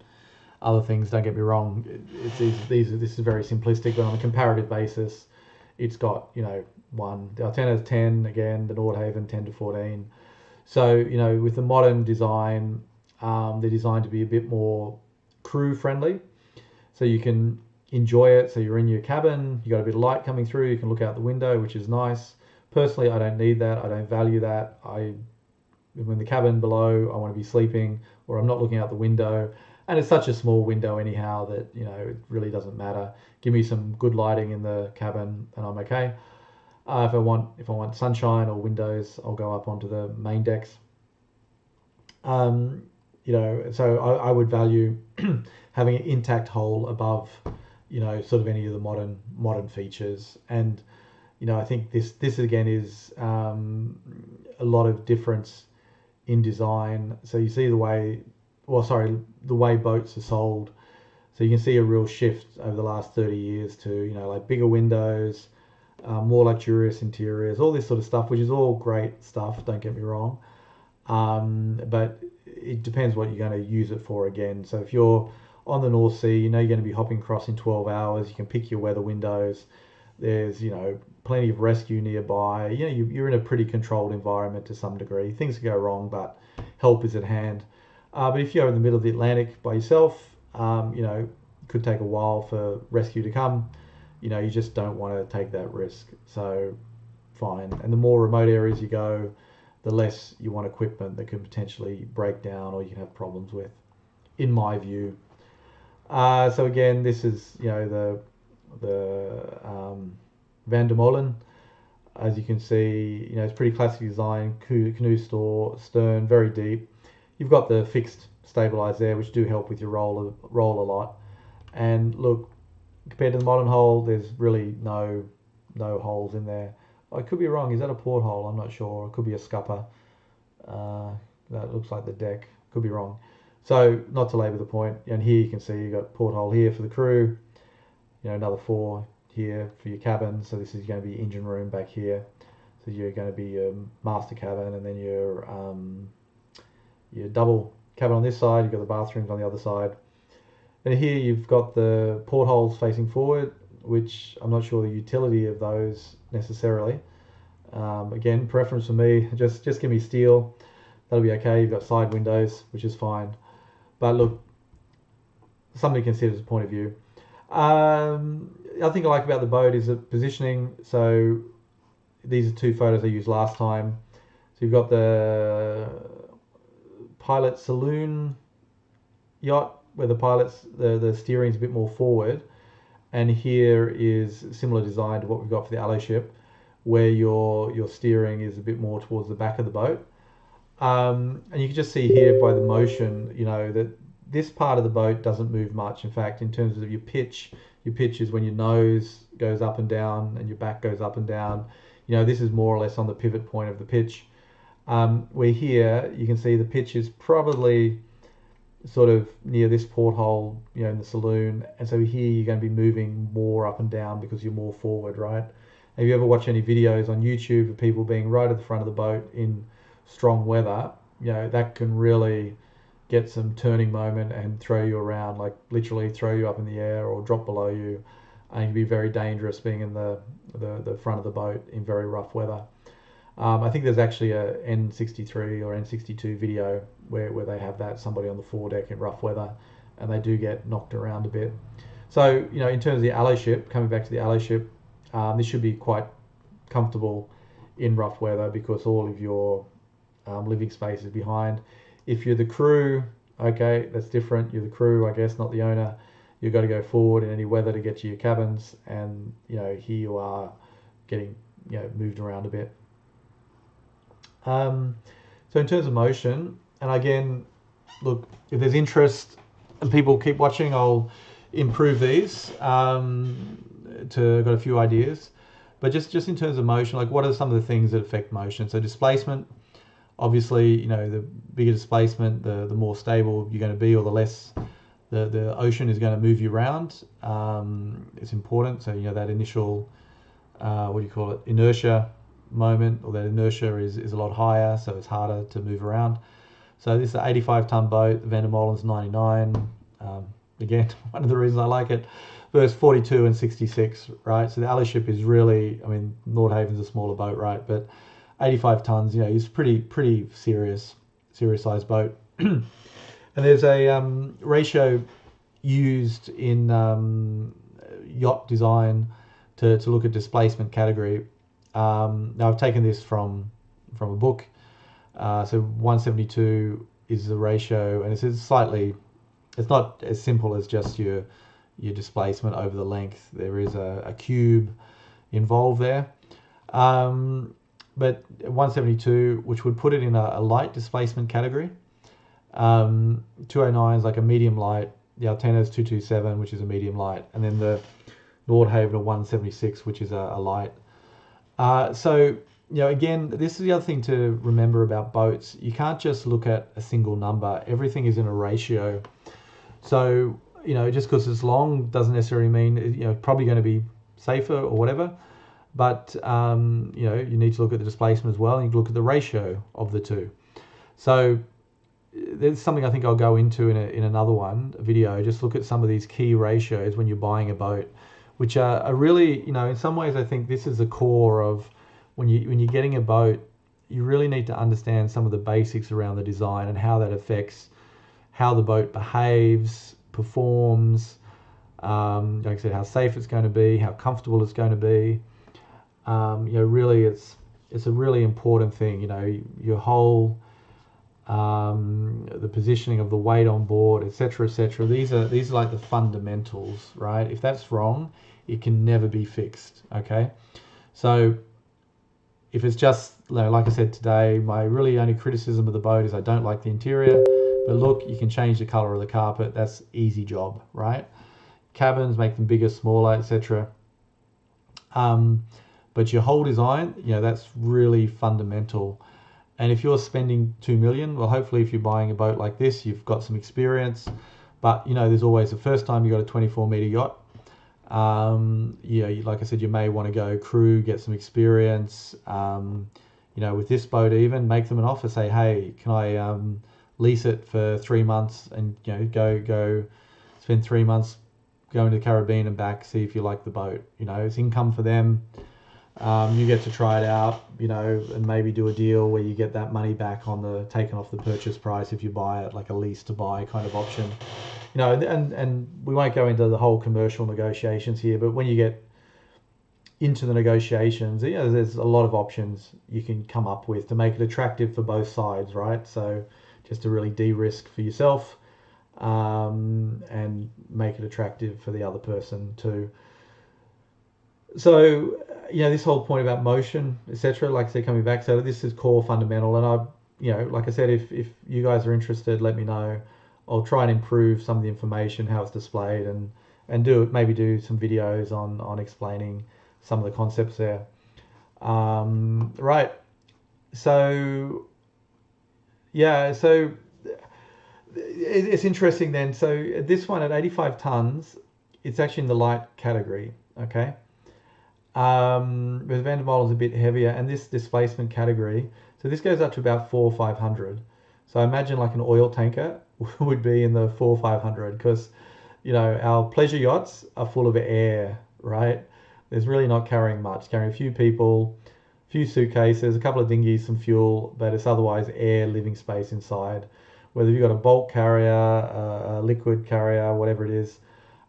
other things. Don't get me wrong. This is very simplistic, but on a comparative basis, it's got one. The Alterna's 10 again, the Nordhaven 10 to 14. So with the modern design, they're designed to be a bit more crew friendly, so you can enjoy it. So you're in your cabin, you got a bit of light coming through, you can look out the window, which is nice. Personally, I don't need that. I don't value that. In the cabin below, I want to be sleeping, or I'm not looking out the window. And it's such a small window anyhow that it really doesn't matter. Give me some good lighting in the cabin, and I'm okay. If I want sunshine or windows, I'll go up onto the main decks. So I would value having an intact hull above, sort of any of the modern features. And I think this again is a lot of difference in design. So you see the way boats are sold. So you can see a real shift over the last 30 years to like bigger windows, more luxurious interiors, all this sort of stuff, which is all great stuff. Don't get me wrong, but it depends what you're going to use it for again. So if you're on the North Sea, you're going to be hopping across in 12 hours. You can pick your weather windows. There's plenty of rescue nearby. You're in a pretty controlled environment to some degree. Things can go wrong, but help is at hand. But if you're in the middle of the Atlantic by yourself, it could take a while for rescue to come. You just don't want to take that risk. So fine. And the more remote areas you go, the less you want equipment that could potentially break down or you can have problems with, in my view. So again, this is the Van der Molen. As you can see, it's pretty classic design, canoe stern, very deep. You've got the fixed stabilizers there, which do help with your roll a lot. And look, compared to the modern hull, there's really no holes in there. I could be wrong. Is that a porthole? I'm not sure. It could be a scupper. That looks like the deck. Could be wrong. So not to labour the point. And here you can see you've got porthole here for the crew. Another 4 here for your cabin. So this is going to be engine room back here. So you're going to be your master cabin, and then your double cabin on this side. You've got the bathrooms on the other side. And here you've got the portholes facing forward, which I'm not sure the utility of those necessarily. Again, preference for me, just give me steel. That'll be okay. You've got side windows, which is fine. But look, something to consider as a point of view. The other thing I like about the boat is the positioning. So these are 2 photos I used last time. So you've got the pilot saloon yacht, where the steering is a bit more forward, and here is similar design to what we've got for the Aluship, where your steering is a bit more towards the back of the boat. And you can just see here by the motion, that this part of the boat doesn't move much. In fact, in terms of your pitch is when your nose goes up and down and your back goes up and down. This is more or less on the pivot point of the pitch. Where here you can see the pitch is probably sort of near this porthole, in the saloon, and so here you're going to be moving more up and down because you're more forward, right? Have you ever watched any videos on YouTube of people being right at the front of the boat in strong weather? That can really get some turning moment and throw you around, like literally throw you up in the air or drop below you, and it can be very dangerous being in the front of the boat in very rough weather. I think there's actually a N63 or N62 video where they have somebody on the foredeck in rough weather, and they do get knocked around a bit. So in terms of the Aluship, coming back to the Aluship, This should be quite comfortable in rough weather because all of your living space is behind. If you're the crew, okay, that's different. You're the crew, I guess, not the owner. You've got to go forward in any weather to get to your cabins, and here you are getting moved around a bit. So in terms of motion, and again, look, if there's interest and people keep watching, I'll improve these. Got a few ideas, but just in terms of motion, like what are some of the things that affect motion? So displacement, obviously, the bigger displacement, the more stable you're going to be, or the less the ocean is going to move you around. It's important. So that initial inertia moment, or that inertia is a lot higher, so it's harder to move around. So this is an 85-ton boat. The Van der Molen's 99. Again, one of the reasons I like it. Versus 42 and 66, right? So the Aluship is really, Nordhaven's a smaller boat, right? But 85 tons, is pretty serious sized boat. And there's a ratio used in yacht design to look at displacement category. Now I've taken this from a book. So 172 is the ratio, and it's not as simple as just your displacement over the length. There is a cube involved there. But 172, which would put it in a light displacement category. 209 is like a medium light. The Altena is 227, which is a medium light. And then the Nordhaven 176, which is a light. So, again, this is the other thing to remember about boats. You can't just look at a single number. Everything is in a ratio. So, just because it's long doesn't necessarily mean, it's probably going to be safer or whatever. But, you need to look at the displacement as well, and you look at the ratio of the two. So there's something I think I'll go into in another video. Just look at some of these key ratios when you're buying a boat, which are really, in some ways, I think this is the core of when you're getting a boat. You really need to understand some of the basics around the design and how that affects how the boat behaves, performs, like I said, how safe it's going to be, how comfortable it's going to be. Really, it's a really important thing. Your whole the positioning of the weight on board, etc., etc. These are like the fundamentals, right? If that's wrong, it can never be fixed. Okay, so if it's just like I said today, my really only criticism of the boat is I don't like the interior. But look, you can change the color of the carpet. That's easy job, right? Cabins, make them bigger, smaller, etc. But your whole design, that's really fundamental. And if you're spending $2 million, well, hopefully if you're buying a boat like this, you've got some experience. But, there's always the first time you got a 24-meter yacht. Like I said, you may want to go crew, get some experience. With this boat even, make them an offer. Say, hey, can I lease it for 3 months and, go spend 3 months going to the Caribbean and back, see if you like the boat. It's income for them. You get to try it out, and maybe do a deal where you get that money back taken off the purchase price if you buy it, like a lease to buy kind of option. And we won't go into the whole commercial negotiations here, but when you get into the negotiations, there's a lot of options you can come up with to make it attractive for both sides, right? So just to really de-risk for yourself, and make it attractive for the other person too. So, this whole point about motion, etc., like I said, coming back, so this is core fundamental. And like I said, if you guys are interested, let me know. I'll try and improve some of the information, how it's displayed, and maybe do some videos on explaining some of the concepts there. Right. So, so it's interesting then. So this one at 85 tons, it's actually in the light category, okay? With Van der Molen's a bit heavier, and this displacement category, so this goes up to about 400 or 500. So I imagine like an oil tanker would be in the 400 or 500, because our pleasure yachts are full of air, right? There's really not carrying much, carrying a few people, a few suitcases, a couple of dinghies, some fuel, but it's otherwise air, living space inside. Whether you've got a bulk carrier, a liquid carrier, whatever it is,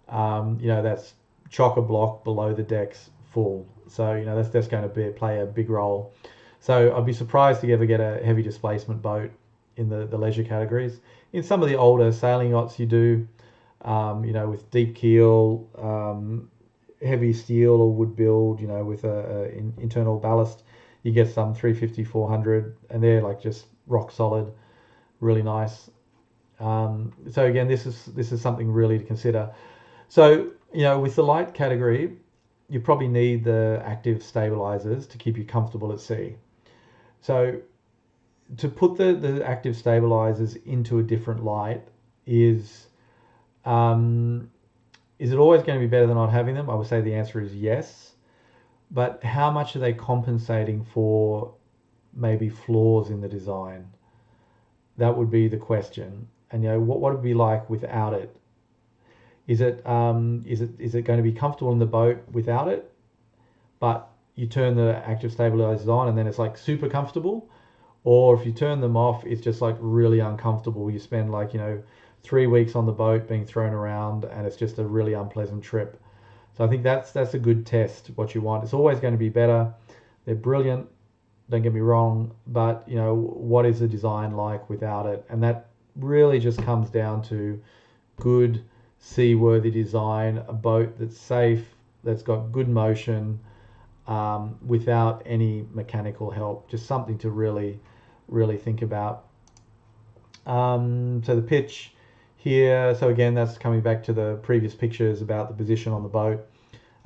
that's chock-a-block below the decks full. So that's going to play a big role. So I'd be surprised to ever get a heavy displacement boat in the leisure categories. In some of the older sailing yachts, you do, with deep keel, heavy steel or wood build, with a internal ballast, you get some 350, 400, and they're like just rock solid, really nice. So again, this is something really to consider. So with the light category, you probably need the active stabilizers to keep you comfortable at sea. So to put the active stabilizers into a different light is it always going to be better than not having them? I would say the answer is yes. But how much are they compensating for maybe flaws in the design? That would be the question. And what would it be like without it? Is it going to be comfortable in the boat without it, but you turn the active stabilizers on and then it's like super comfortable? Or if you turn them off, it's just like really uncomfortable. You spend 3 weeks on the boat being thrown around and it's just a really unpleasant trip. So I think that's a good test, what you want. It's always going to be better. They're brilliant, don't get me wrong, but what is the design like without it? And that really just comes down to good seaworthy design, a boat that's safe, that's got good motion, without any mechanical help. Just something to really think about. So the pitch here, so again, that's coming back to the previous pictures about the position on the boat.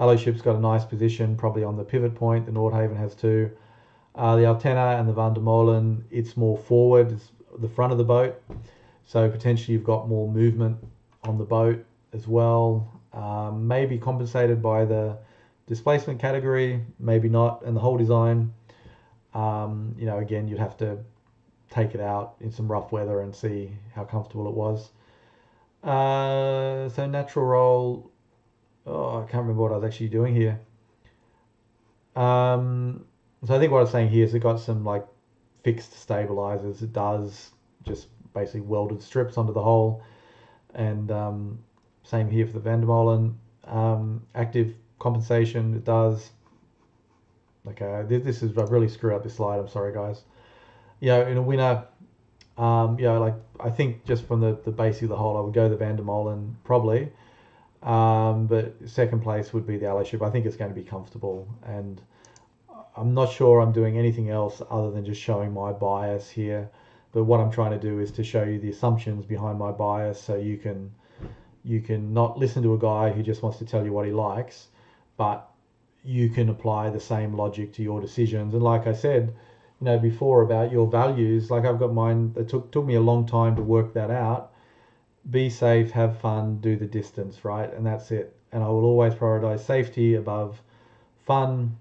Aluship's got a nice position, probably on the pivot point. The Nordhaven has too. The Altena and the Van der Molen, it's more forward, it's the front of the boat. So potentially you've got more movement on the boat as well. Maybe compensated by the displacement category, maybe not. And the whole design, again, you'd have to take it out in some rough weather and see how comfortable it was. So natural roll, I can't remember what I was actually doing here. So I think what I was saying here is it got some like fixed stabilizers. It does just basically welded strips onto the hull, and same here for the Van der Molen. Active compensation, it does. Okay, this is, I've really screwed up this slide. I'm sorry, guys. In a winter, I think just from the basic of the hull, I would go the Van der Molen probably. But second place would be the Aluship. I think it's going to be comfortable, and I'm not sure I'm doing anything else other than just showing my bias here. But what I'm trying to do is to show you the assumptions behind my bias, so you can not listen to a guy who just wants to tell you what he likes, but you can apply the same logic to your decisions. And like I said, before about your values, like I've got mine. It took me a long time to work that out. Be safe, have fun, do the distance, right? And that's it. And I will always prioritize safety above fun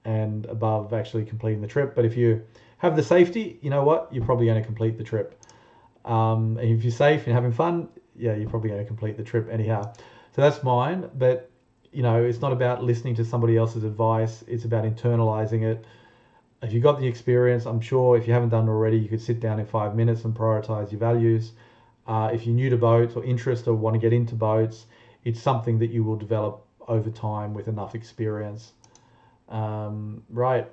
and above actually completing the trip. But if you have the safety, you know what? You're probably going to complete the trip. And if you're safe and having fun, yeah, you're probably going to complete the trip anyhow. So that's mine. But, it's not about listening to somebody else's advice. It's about internalizing it. If you got the experience, I'm sure if you haven't done it already, you could sit down in 5 minutes and prioritize your values. If you're new to boats or interested or want to get into boats, it's something that you will develop over time with enough experience. Right.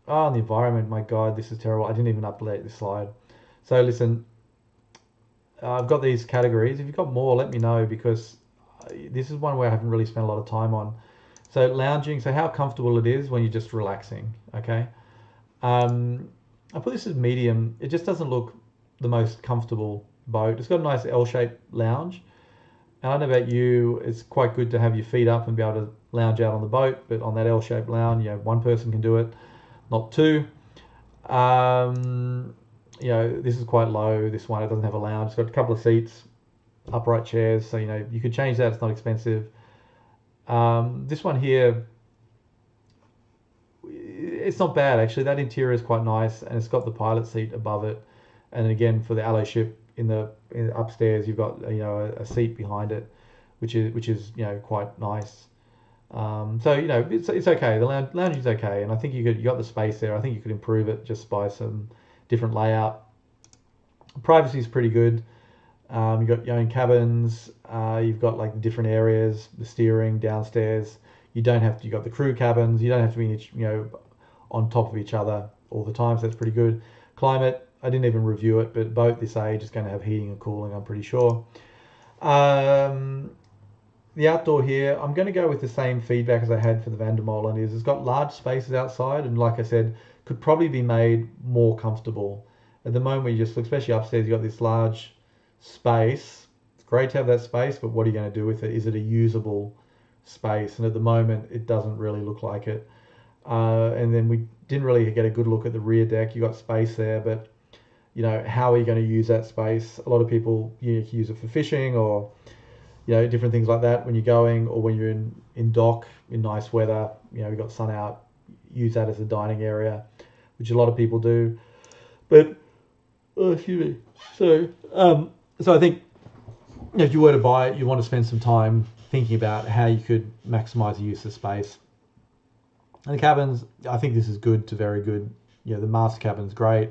Oh, and the environment, my God, this is terrible. I didn't even update this slide. So listen, I've got these categories. If you've got more, let me know, because this is one where I haven't really spent a lot of time on. So lounging, so how comfortable it is when you're just relaxing, okay? I put this as medium. It just doesn't look the most comfortable boat. It's got a nice L-shaped lounge. And I don't know about you, it's quite good to have your feet up and be able to lounge out on the boat, but on that L-shaped lounge, one person can do it, not two. This is quite low, this one. It doesn't have a lounge. It's got a couple of seats, upright chairs, so you could change that. It's not expensive. This one here, it's not bad actually. That interior is quite nice, and it's got the pilot seat above it. And again, for the Aluship, in upstairs, you've got a seat behind it, which is quite nice. So it's okay. The lounge is okay, and I think you got the space there. I think you could improve it just by some different layout. Privacy is pretty good. You've got your own cabins. You've got like different areas, the steering downstairs. You don't have to, you got the crew cabins, you don't have to be, on top of each other all the time, so that's pretty good. Climate, I didn't even review it, but boat this age is going to have heating and cooling, I'm pretty sure. The outdoor here, I'm going to go with the same feedback as I had for the Vandermolen. Is it's got large spaces outside, and like I said, could probably be made more comfortable. At the moment, when you just look, especially upstairs, you got this large space. It's great to have that space, but what are you going to do with it? Is it a usable space? And at the moment, it doesn't really look like it. And then we didn't really get a good look at the rear deck. You got space there, but how are you going to use that space? A lot of people use it for fishing or different things like that when you're going, or when you're in dock in nice weather. You've got sun out, use that as a dining area, which a lot of people do. But excuse me. So I think if you were to buy it, you want to spend some time thinking about how you could maximize the use of space. And the cabins, I think this is good to very good. The master cabin's great.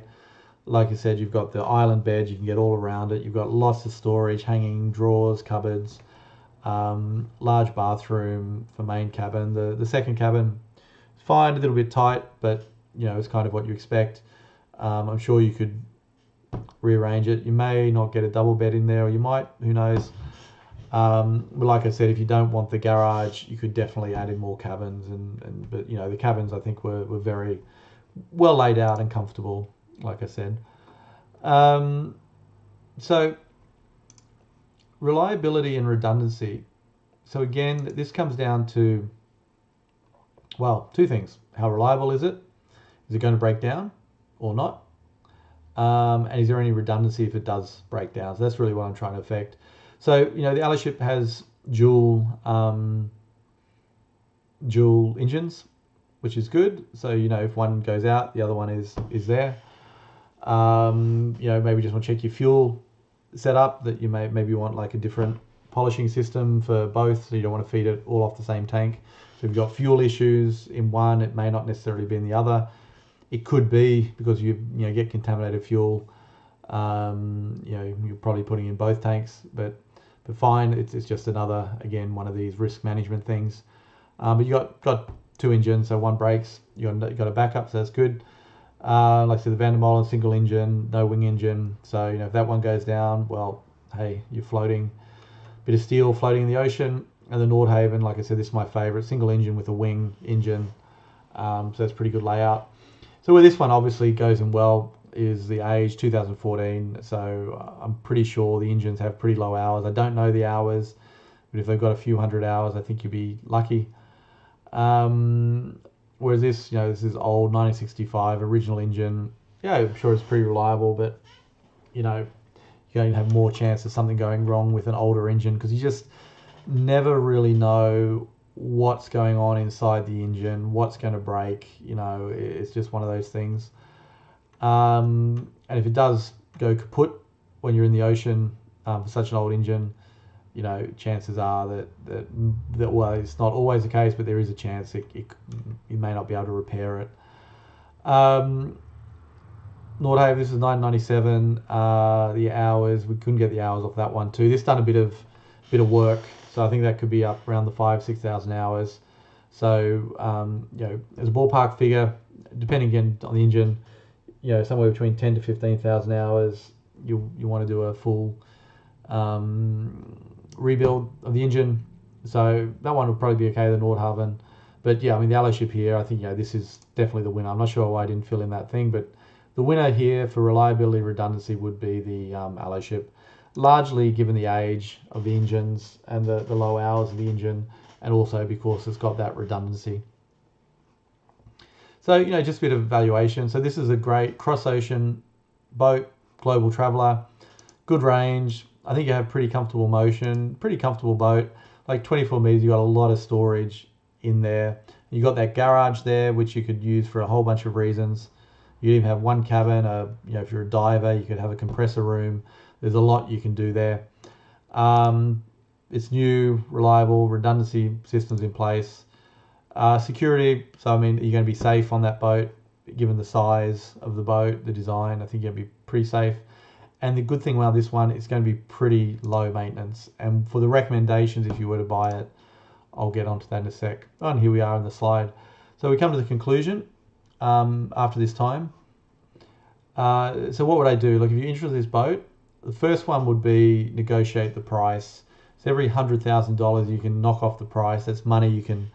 Like I said, you've got the island bed, you can get all around it. You've got lots of storage, hanging drawers, cupboards, large bathroom for main cabin. The second cabin is fine, a little bit tight, but it's kind of what you expect. I'm sure you could rearrange it. You may not get a double bed in there, or you might, who knows. But like I said, if you don't want the garage, you could definitely add in more cabins. But the cabins I think were very well laid out and comfortable, like I said. So reliability and redundancy. So again, this comes down to, well, two things. How reliable is it? Is it going to break down or not? And is there any redundancy if it does break down? So that's really what I'm trying to affect. So, the Aluship has dual engines, which is good. So, if one goes out, the other one is there. Maybe just want to check your fuel setup, that you maybe want like a different polishing system for both, so you don't want to feed it all off the same tank. So if you've got fuel issues in one, it may not necessarily be in the other. It could be because you get contaminated fuel. You're probably putting in both tanks, but fine. It's just another, again, one of these risk management things. But you got two engines, so one breaks, you got a backup, so that's good. Like I said, the Vandermolen single engine, no wing engine. So if that one goes down, well, hey, you're floating. Bit of steel floating in the ocean. And the Nordhaven, like I said, this is my favorite, single engine with a wing engine. So that's pretty good layout. So where this one obviously goes in well is the age, 2014. So I'm pretty sure the engines have pretty low hours. I don't know the hours, but if they've got a few hundred hours, I think you'd be lucky. Whereas this, this is old 1965 original engine. Yeah, I'm sure it's pretty reliable, but you're going to have more chance of something going wrong with an older engine, because you just never really know what's going on inside the engine, what's going to break. It's just one of those things. And if it does go kaput when you're in the ocean for such an old engine, chances are that well, it's not always the case, but there is a chance you may not be able to repair it. Nordhaven, this is 1997. The hours, we couldn't get the hours off that one too. This done a bit of work, so I think that could be up around the 5,000-6,000 hours. So as a ballpark figure, depending again on the engine, somewhere between 10 to 15,000 hours. You want to do a full rebuild of the engine, so that one would probably be okay, the Nordhaven. But yeah, I mean, the Aluship here, I think this is definitely the winner. I'm not sure why I didn't fill in that thing, but the winner here for reliability, redundancy would be the Aluship, largely given the age of the engines and the low hours of the engine, and also because it's got that redundancy. So just a bit of evaluation. So this is a great cross-ocean boat, global traveler, good range. I think you have pretty comfortable motion, pretty comfortable boat, like 24 meters. You got a lot of storage in there. You got that garage there, which you could use for a whole bunch of reasons. You even have one cabin. If you're a diver, you could have a compressor room. There's a lot you can do there. It's new, reliable, redundancy systems in place. Security. So I mean, you're going to be safe on that boat, given the size of the boat, the design. I think you're going to be pretty safe. And the good thing about this one, it's going to be pretty low maintenance. And for the recommendations, if you were to buy it, I'll get onto that in a sec. Oh, and here we are in the slide. So we come to the conclusion after this time. So what would I do? Look, if you're interested in this boat, the first one would be negotiate the price. So every $100,000 you can knock off the price. That's money you can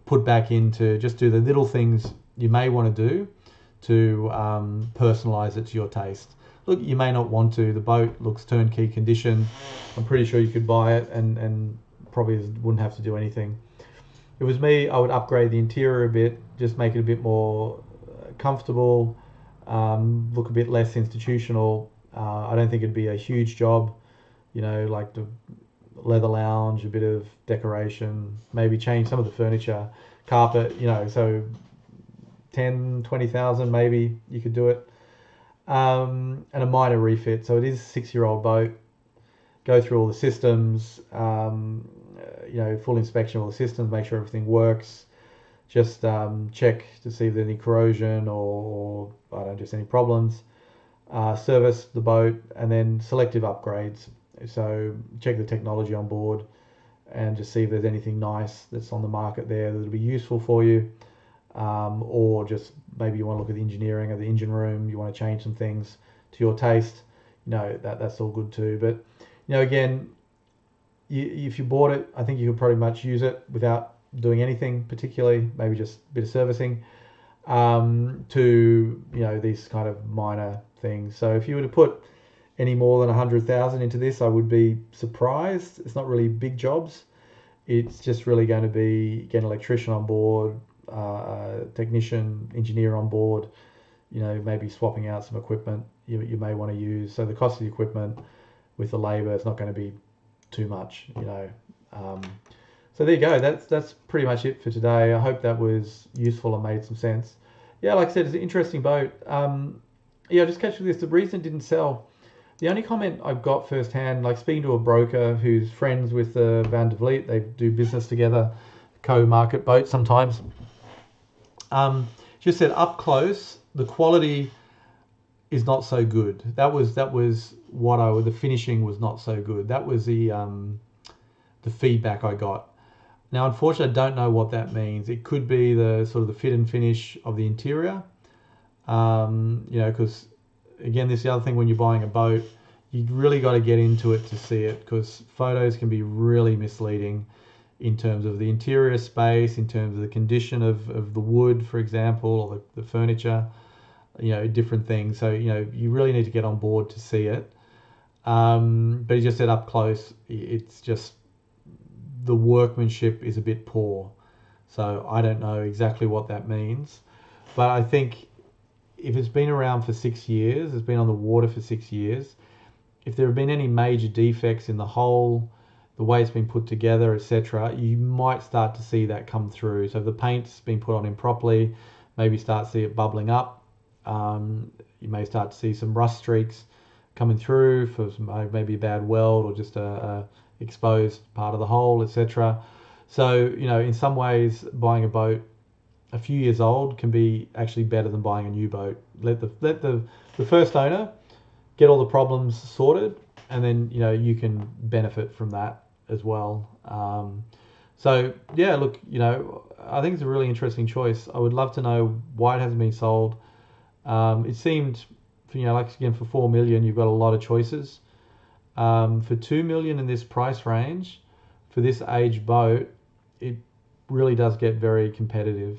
put back into, just do the little things you may want to do to personalize it to your taste. Look, you may not want to. The boat looks turnkey condition. I'm pretty sure you could buy it and probably wouldn't have to do anything. If it was me, I would upgrade the interior a bit, just make it a bit more comfortable, look a bit less institutional. I don't think it'd be a huge job, you know, like the leather lounge, a bit of decoration, maybe change some of the furniture, carpet, you know, so 10, 20,000 maybe you could do it. And a minor refit. So it is a 6-year-old boat. Go through all the systems, you know, full inspection of all the systems, make sure everything works. Just check to see if there's any corrosion or I don't know, just any problems. Service the boat, and then selective upgrades. So check the technology on board and just see if there's anything nice that's on the market there that'll be useful for you. Or just maybe you want to look at the engineering of the engine room, you want to change some things to your taste, you know, that's all good too. But, you know, again, if you bought it, I think you could pretty much use it without doing anything particularly, maybe just a bit of servicing, to, you know, these kind of minor things. So if you were to put any more than 100,000 into this, I would be surprised. It's not really big jobs. It's just really going to be get an electrician on board, technician, engineer on board, you know, maybe swapping out some equipment you may want to use. So the cost of the equipment with the labor is not going to be too much, you know. So there you go. That's pretty much it for today. I hope that was useful and made some sense. Yeah, like I said, it's an interesting boat. Yeah, just catch this. The reason it didn't sell, the only comment I've got firsthand, like speaking to a broker who's friends with Van der Vliet, they do business together, co-market boats sometimes. Just said up close, the quality is not so good. That was what the finishing was not so good. That was the feedback I got. Now, unfortunately, I don't know what that means. It could be the sort of the fit and finish of the interior. You know, because again, this is the other thing when you're buying a boat, you really got to get into it to see it, because photos can be really misleading in terms of the interior space, in terms of the condition of the wood, for example, or the furniture, you know, different things. So, you know, you really need to get on board to see it. But he just said up close, it's just the workmanship is a bit poor. So I don't know exactly what that means. But I think if it's been around for 6 years, it's been on the water for 6 years, if there have been any major defects in the hull, the way it's been put together, etc., you might start to see that come through. So if the paint's been put on improperly, maybe start to see it bubbling up. You may start to see some rust streaks coming through for maybe a bad weld or just a exposed part of the hull, etc. So, you know, in some ways, buying a boat a few years old can be actually better than buying a new boat. Let the first owner get all the problems sorted, and then, you know, you can benefit from that as well. So yeah, look, you know, I think it's a really interesting choice. I would love to know why it hasn't been sold. It seemed, you know, like again, for 4 million, you've got a lot of choices. For 2 million in this price range, for this age boat, it really does get very competitive.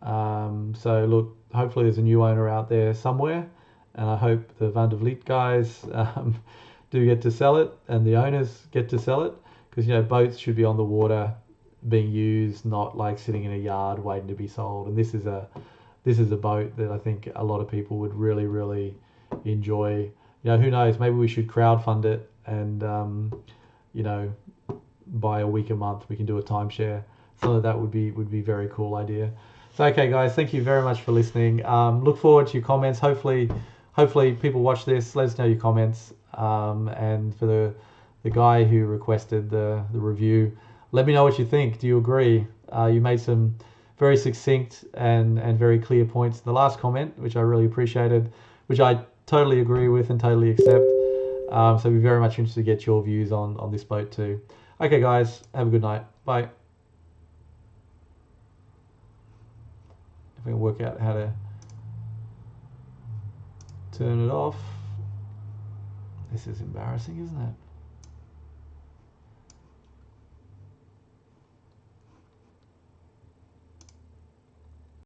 So look, hopefully there's a new owner out there somewhere, and I hope the Van der Vliet guys do get to sell it, and the owners get to sell it, because, you know, boats should be on the water being used, not like sitting in a yard waiting to be sold. And this is a boat that I think a lot of people would really, really enjoy. You know, who knows, maybe we should crowdfund it and you know, buy a week a month. We can do a timeshare. Something like that would be a very cool idea. So okay guys, thank you very much for listening. Look forward to your comments. Hopefully people watch this, let us know your comments. And for the guy who requested the review, let me know what you think. Do you agree? You made some very succinct and very clear points in the last comment, which I really appreciated, which I totally agree with and totally accept. So I'd be very much interested to get your views on this boat too. Okay guys, have a good night. Bye. if I can work out how to turn it off. This is embarrassing, isn't it?